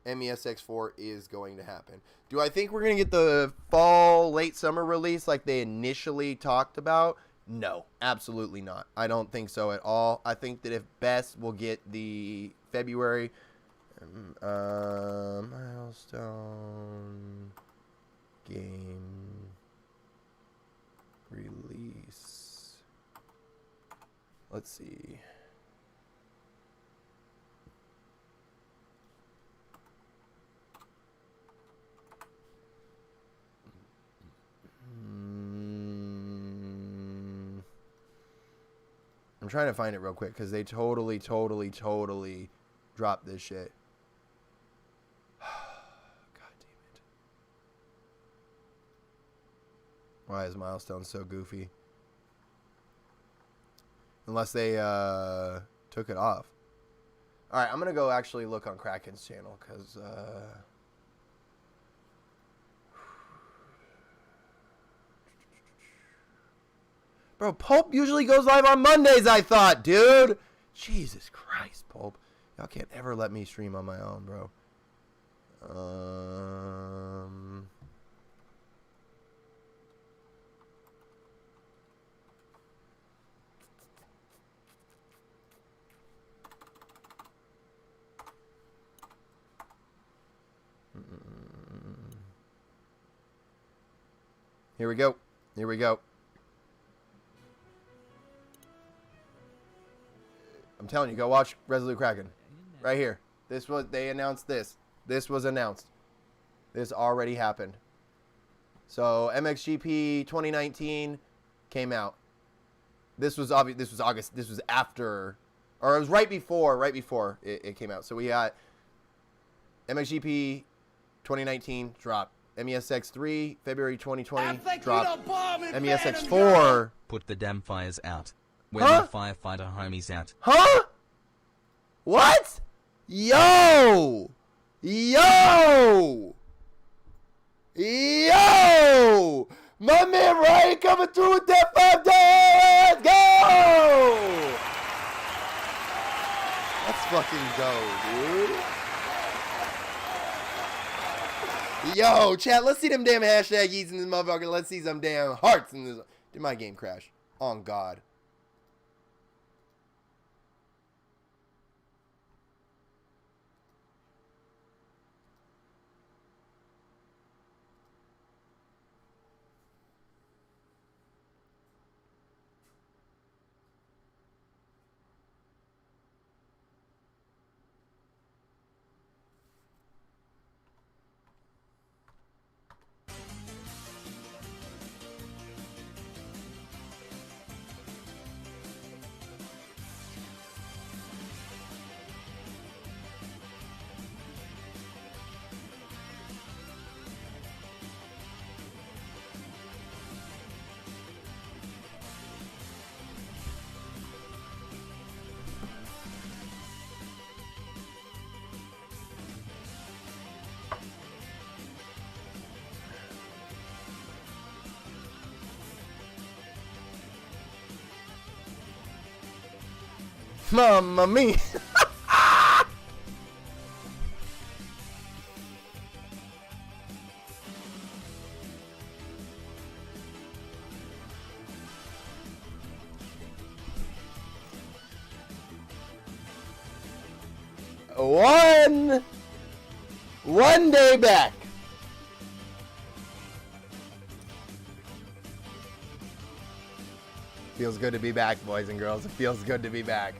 MESX4 is going to happen. Do I think we're going to get the fall, late summer release like they initially talked about? No, absolutely not. I don't think so at all. I think that if best, we'll get the February milestone game release. Let's see. I'm trying to find it real quick because they totally dropped this shit. God damn it. Why is Milestone so goofy? Unless they took it off. Alright, I'm going to go actually look on Kraken's channel because... Bro, Pulp usually goes live on Mondays, I thought, dude. Jesus Christ, Pulp. Y'all can't ever let me stream on my own, bro. Here we go. Here we go. I'm telling you, go watch Resolute Kraken. Right here. They announced this. This was announced. This already happened. So MXGP 2019 came out. This was obvious. This was August. This was after, or it was right before it came out. So we got MXGP 2019 drop. MESX3 February 2020 drop. MESX4. Put the damn fires out. Where the firefighter homies at? Huh? What? Yo! My man Ryan coming through with that 5 days! Let's go! Let's fucking go, dude. Yo, chat, let's see them damn hashtags in this motherfucker. Let's see some damn hearts in this. Did my game crash? On God. Mamma mia. one day back. Feels good to be back, boys and girls. It feels good to be back.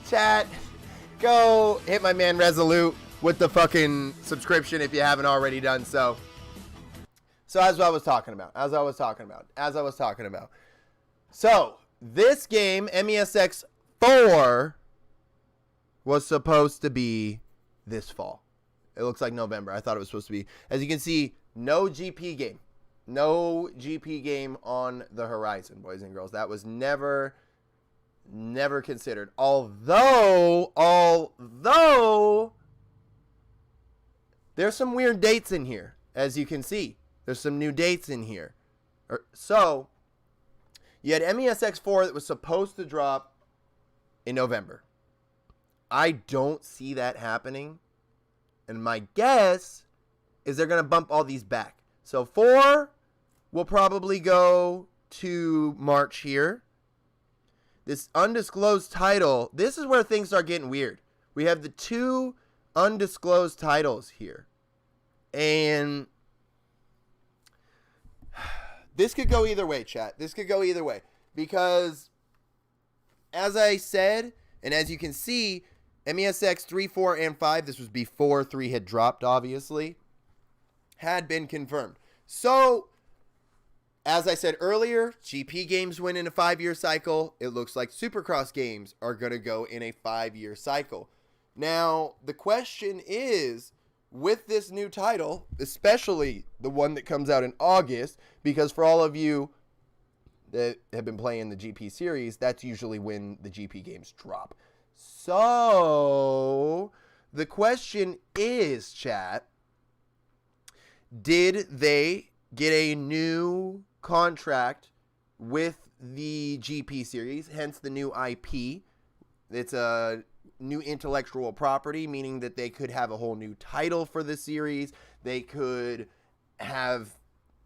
Chat, go hit my man Resolute with the fucking subscription if you haven't already done so. So as I was talking about. So this game, MESX 4, was supposed to be this fall. It looks like November. I thought it was supposed to be. As you can see, no GP game. No GP game on the horizon, boys and girls. That was never considered. Although there's some weird dates in here, as you can see. There's some new dates in here. So, you had MESX 4 that was supposed to drop in November. I don't see that happening. And my guess is they're going to bump all these back. So 4 will probably go to March here. This undisclosed title, this is where things start getting weird. We have the 2 undisclosed titles here. And this could go either way, chat. This could go either way. Because, as I said, and as you can see, MESX 3, 4, and 5, this was before 3 had dropped, obviously, had been confirmed. So, as I said earlier, GP games went in a 5-year cycle. It looks like Supercross games are going to go in a 5-year cycle. Now, the question is, with this new title, especially the one that comes out in August, because for all of you that have been playing the GP series, that's usually when the GP games drop. So, the question is, chat, did they get a new contract with the GP series, hence the new IP? It's a new intellectual property, meaning that they could have a whole new title for the series. They could have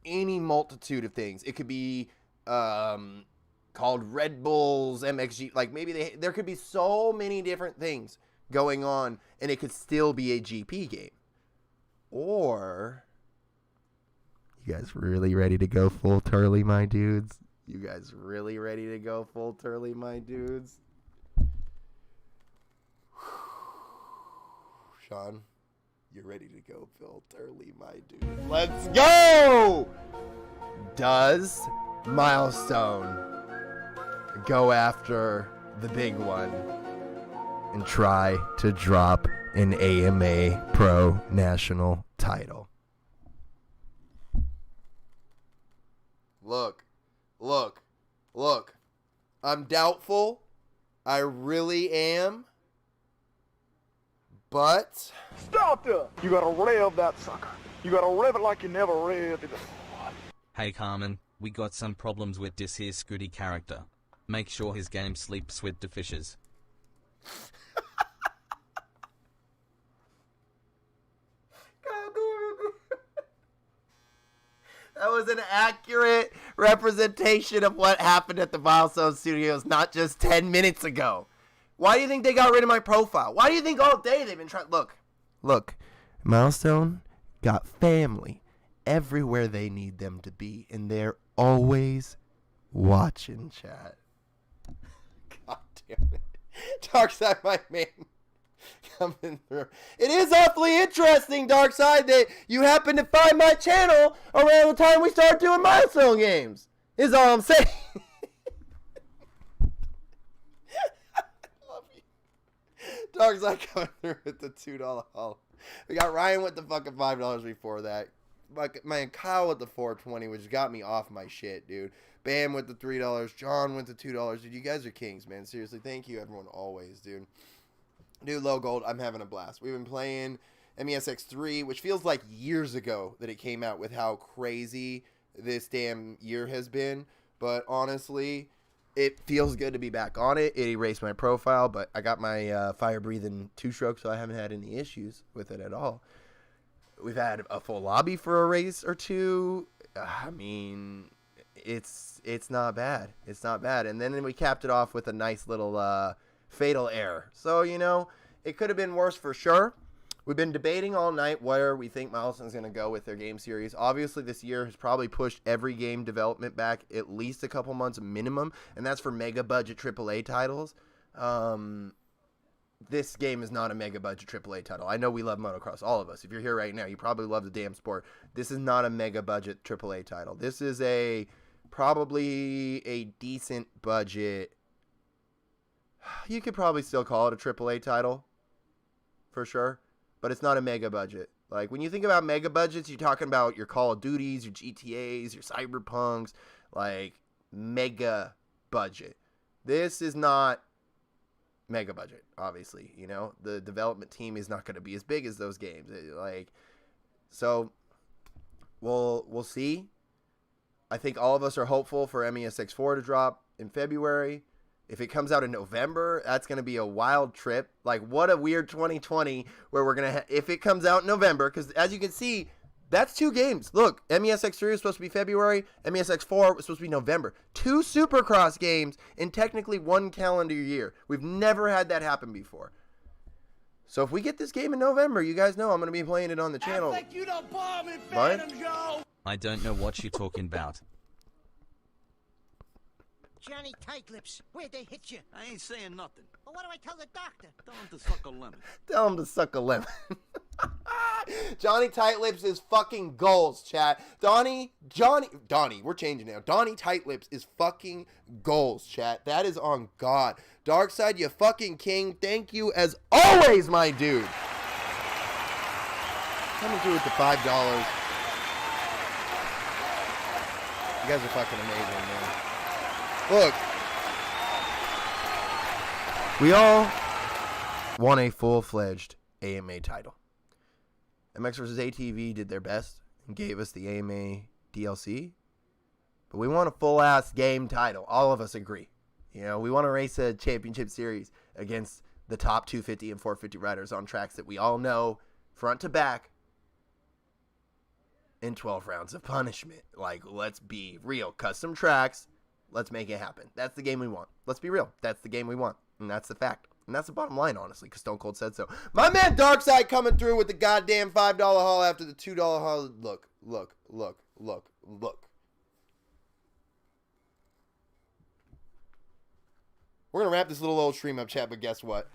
any multitude of things. It could be called Red Bulls MXG. Like, maybe there could be so many different things going on, and it could still be a GP game. Or, you guys really ready to go full Turley, my dudes? You guys really ready to go full Turley, my dudes? Sean, you're ready to go full Turley, my dude. Let's go! Does Milestone go after the big one and try to drop an AMA Pro National title? Look. I'm doubtful. I really am. But Stop there! You gotta rev that sucker. You gotta rev it like you never revved it before. Hey Carmen, we got some problems with this here Scooty character. Make sure his game sleeps with the fishes. That was an accurate representation of what happened at the Milestone Studios not just 10 minutes ago. Why do you think they got rid of my profile? Why do you think all day they've been trying... Look, Milestone got family everywhere they need them to be, and they're always watching, chat. God damn it. Darkside, my man, coming through. It is awfully interesting, Darkside, that you happen to find my channel around the time we start doing Milestone games, is all I'm saying. Darkside coming through with the $2 haul. We got Ryan with the fucking $5 before that. Man, Kyle with the $4.20, which got me off my shit, dude. Bam with the $3. John with the $2. Dude, you guys are kings, man. Seriously, thank you, everyone, always, dude. Dude, Low Gold, I'm having a blast. We've been playing MESX 3, which feels like years ago that it came out with how crazy this damn year has been. But honestly, it feels good to be back on it. It erased my profile, but I got my fire-breathing 2-stroke, so I haven't had any issues with it at all. We've had a full lobby for a race or two. I mean, it's not bad. It's not bad. And then we capped it off with a nice little fatal error. So, you know, it could have been worse for sure. We've been debating all night where we think Milestone's going to go with their game series. Obviously, this year has probably pushed every game development back at least a couple months minimum, and that's for mega-budget AAA titles. This game is not a mega-budget AAA title. I know we love motocross, all of us. If you're here right now, you probably love the damn sport. This is not a mega-budget AAA title. This is probably a decent budget. You could probably still call it a AAA title, for sure. But it's not a mega budget. Like, when you think about mega budgets, you're talking about your Call of Duties, your GTAs, your Cyberpunks, like, mega budget. This is not mega budget, obviously, you know? The development team is not going to be as big as those games. So, we'll see. I think all of us are hopeful for MESX4 to drop in February. If it comes out in November, that's going to be a wild trip. Like, what a weird 2020 where we're going to if it comes out in November, because as you can see, that's 2 games. Look, MESX3 was supposed to be February. MESX4 was supposed to be November. 2 Supercross games in technically 1 calendar year. We've never had that happen before. So if we get this game in November, you guys know I'm going to be playing it on the channel. Like you don't bomb in Phantom, Joe. I don't know what you're talking about. Johnny Tightlips, where'd they hit you? I ain't saying nothing. Well, what do I tell the doctor? Tell him to suck a lemon. Tell him to suck a lemon. Johnny Tightlips is fucking goals, chat. Donnie, we're changing now. Donnie Tightlips is fucking goals, chat. That is on God. Darkside, you fucking king. Thank you as always, my dude. Coming through with the $5. You guys are fucking amazing, man. Look, we all want a full-fledged AMA title. MX vs. ATV did their best and gave us the AMA DLC, but we want a full-ass game title. All of us agree. You know, we want to race a championship series against the top 250 and 450 riders on tracks that we all know front to back in 12 rounds of punishment. Like, let's be real. Custom tracks. Let's make it happen. That's the game we want. Let's be real. That's the game we want. And that's the fact. And that's the bottom line, honestly, because Stone Cold said so. My man Darkside coming through with the goddamn $5 haul after the $2 haul. Look. We're going to wrap this little old stream up, chat, but guess what?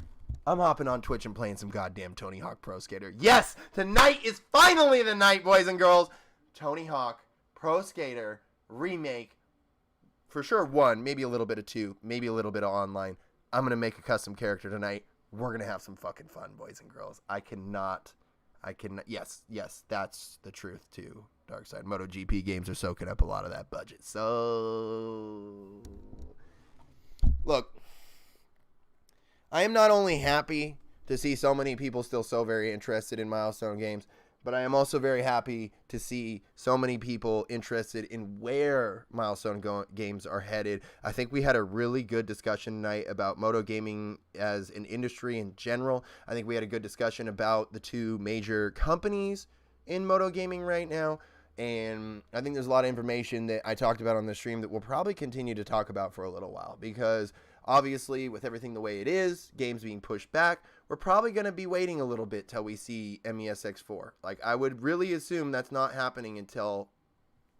I'm hopping on Twitch and playing some goddamn Tony Hawk Pro Skater. Yes! Tonight is finally the night, boys and girls. Tony Hawk Pro Skater remake. For sure, 1, maybe a little bit of 2, maybe a little bit of online. I'm going to make a custom character tonight. We're going to have some fucking fun, boys and girls. I cannot, yes, that's the truth too, Darkside. MotoGP games are soaking up a lot of that budget. So, look, I am not only happy to see so many people still so very interested in Milestone games, but I am also very happy to see so many people interested in where Milestone games are headed. I think we had a really good discussion tonight about moto gaming as an industry in general. I think we had a good discussion about the 2 major companies in moto gaming right now. And I think there's a lot of information that I talked about on the stream that we'll probably continue to talk about for a little while, because obviously with everything the way it is, games being pushed back, we're probably going to be waiting a little bit till we see MESX4. Like, I would really assume that's not happening until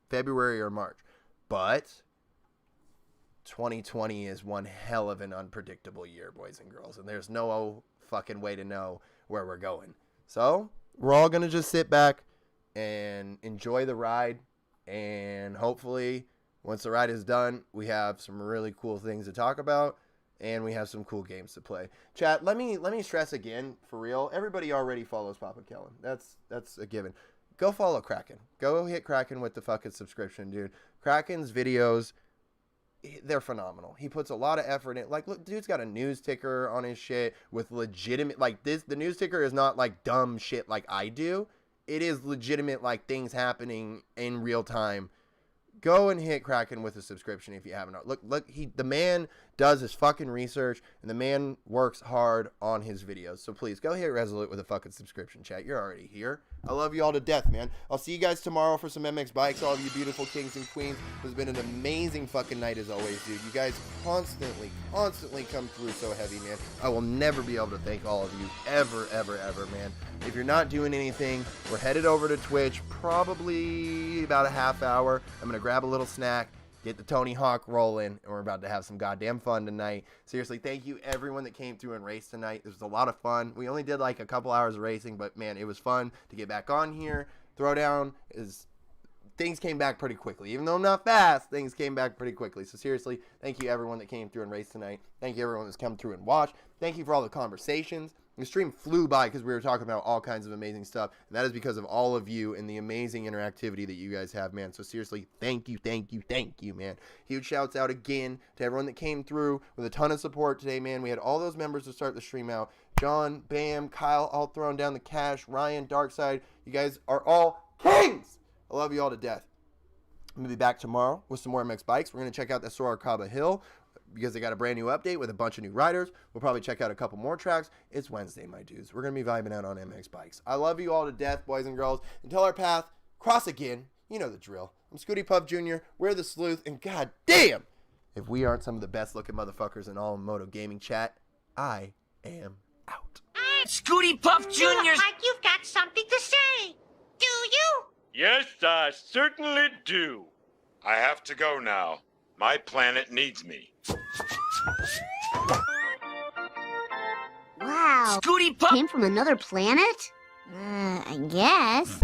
February or March. But 2020 is one hell of an unpredictable year, boys and girls. And there's no fucking way to know where we're going. So, we're all going to just sit back and enjoy the ride. And hopefully, once the ride is done, we have some really cool things to talk about. And we have some cool games to play. Chat, let me stress again, for real. Everybody already follows Papa Kellen. That's a given. Go follow Kraken. Go hit Kraken with the fucking subscription, dude. Kraken's videos, they're phenomenal. He puts a lot of effort in. Like, look, dude's got a news ticker on his shit with legitimate, like, this. The news ticker is not like dumb shit like I do. It is legitimate, like, things happening in real time. Go and hit Kraken with a subscription if you haven't. Look, the man does his fucking research, and the man works hard on his videos. So please go hit Resolute with a fucking subscription, chat. You're already here. I love you all to death, man. I'll see you guys tomorrow for some MX bikes. All of you beautiful kings and queens. It's been an amazing fucking night as always, dude. You guys constantly come through so heavy, man. I will never be able to thank all of you ever, man. If you're not doing anything, we're headed over to Twitch, probably about a half hour. I'm gonna grab a little snack, get the Tony Hawk rolling, and we're about to have some goddamn fun tonight. Seriously, thank you everyone that came through and raced tonight. This was a lot of fun. We only did like a couple hours of racing, but man, it was fun to get back on here. Throwdown is... Things came back pretty quickly. Even though I'm not fast, things came back pretty quickly. So seriously, thank you everyone that came through and raced tonight. Thank you everyone that's come through and watched. Thank you for all the conversations. The stream flew by because we were talking about all kinds of amazing stuff. And that is because of all of you and the amazing interactivity that you guys have, man. So seriously, thank you, man. Huge shouts out again to everyone that came through with a ton of support today, man. We had all those members to start the stream out. John, Bam, Kyle, all throwing down the cash. Ryan, Darkside, you guys are all kings. I love you all to death. I'm going to be back tomorrow with some more MX bikes. We're going to check out the Sorocaba Hill because they got a brand new update with a bunch of new riders. We'll probably check out a couple more tracks. It's Wednesday, my dudes. We're going to be vibing out on MX bikes. I love you all to death, boys and girls. Until our path cross again, you know the drill. I'm ScootyPuff Jr., we're the Sleuth, and god damn, if we aren't some of the best looking motherfuckers in all of Moto Gaming chat, I am out. ScootyPuff Jr. You look like you've got something to say. Do you? Yes, I certainly do. I have to go now. My planet needs me. Wow. ScootyPuff Came from another planet? I guess.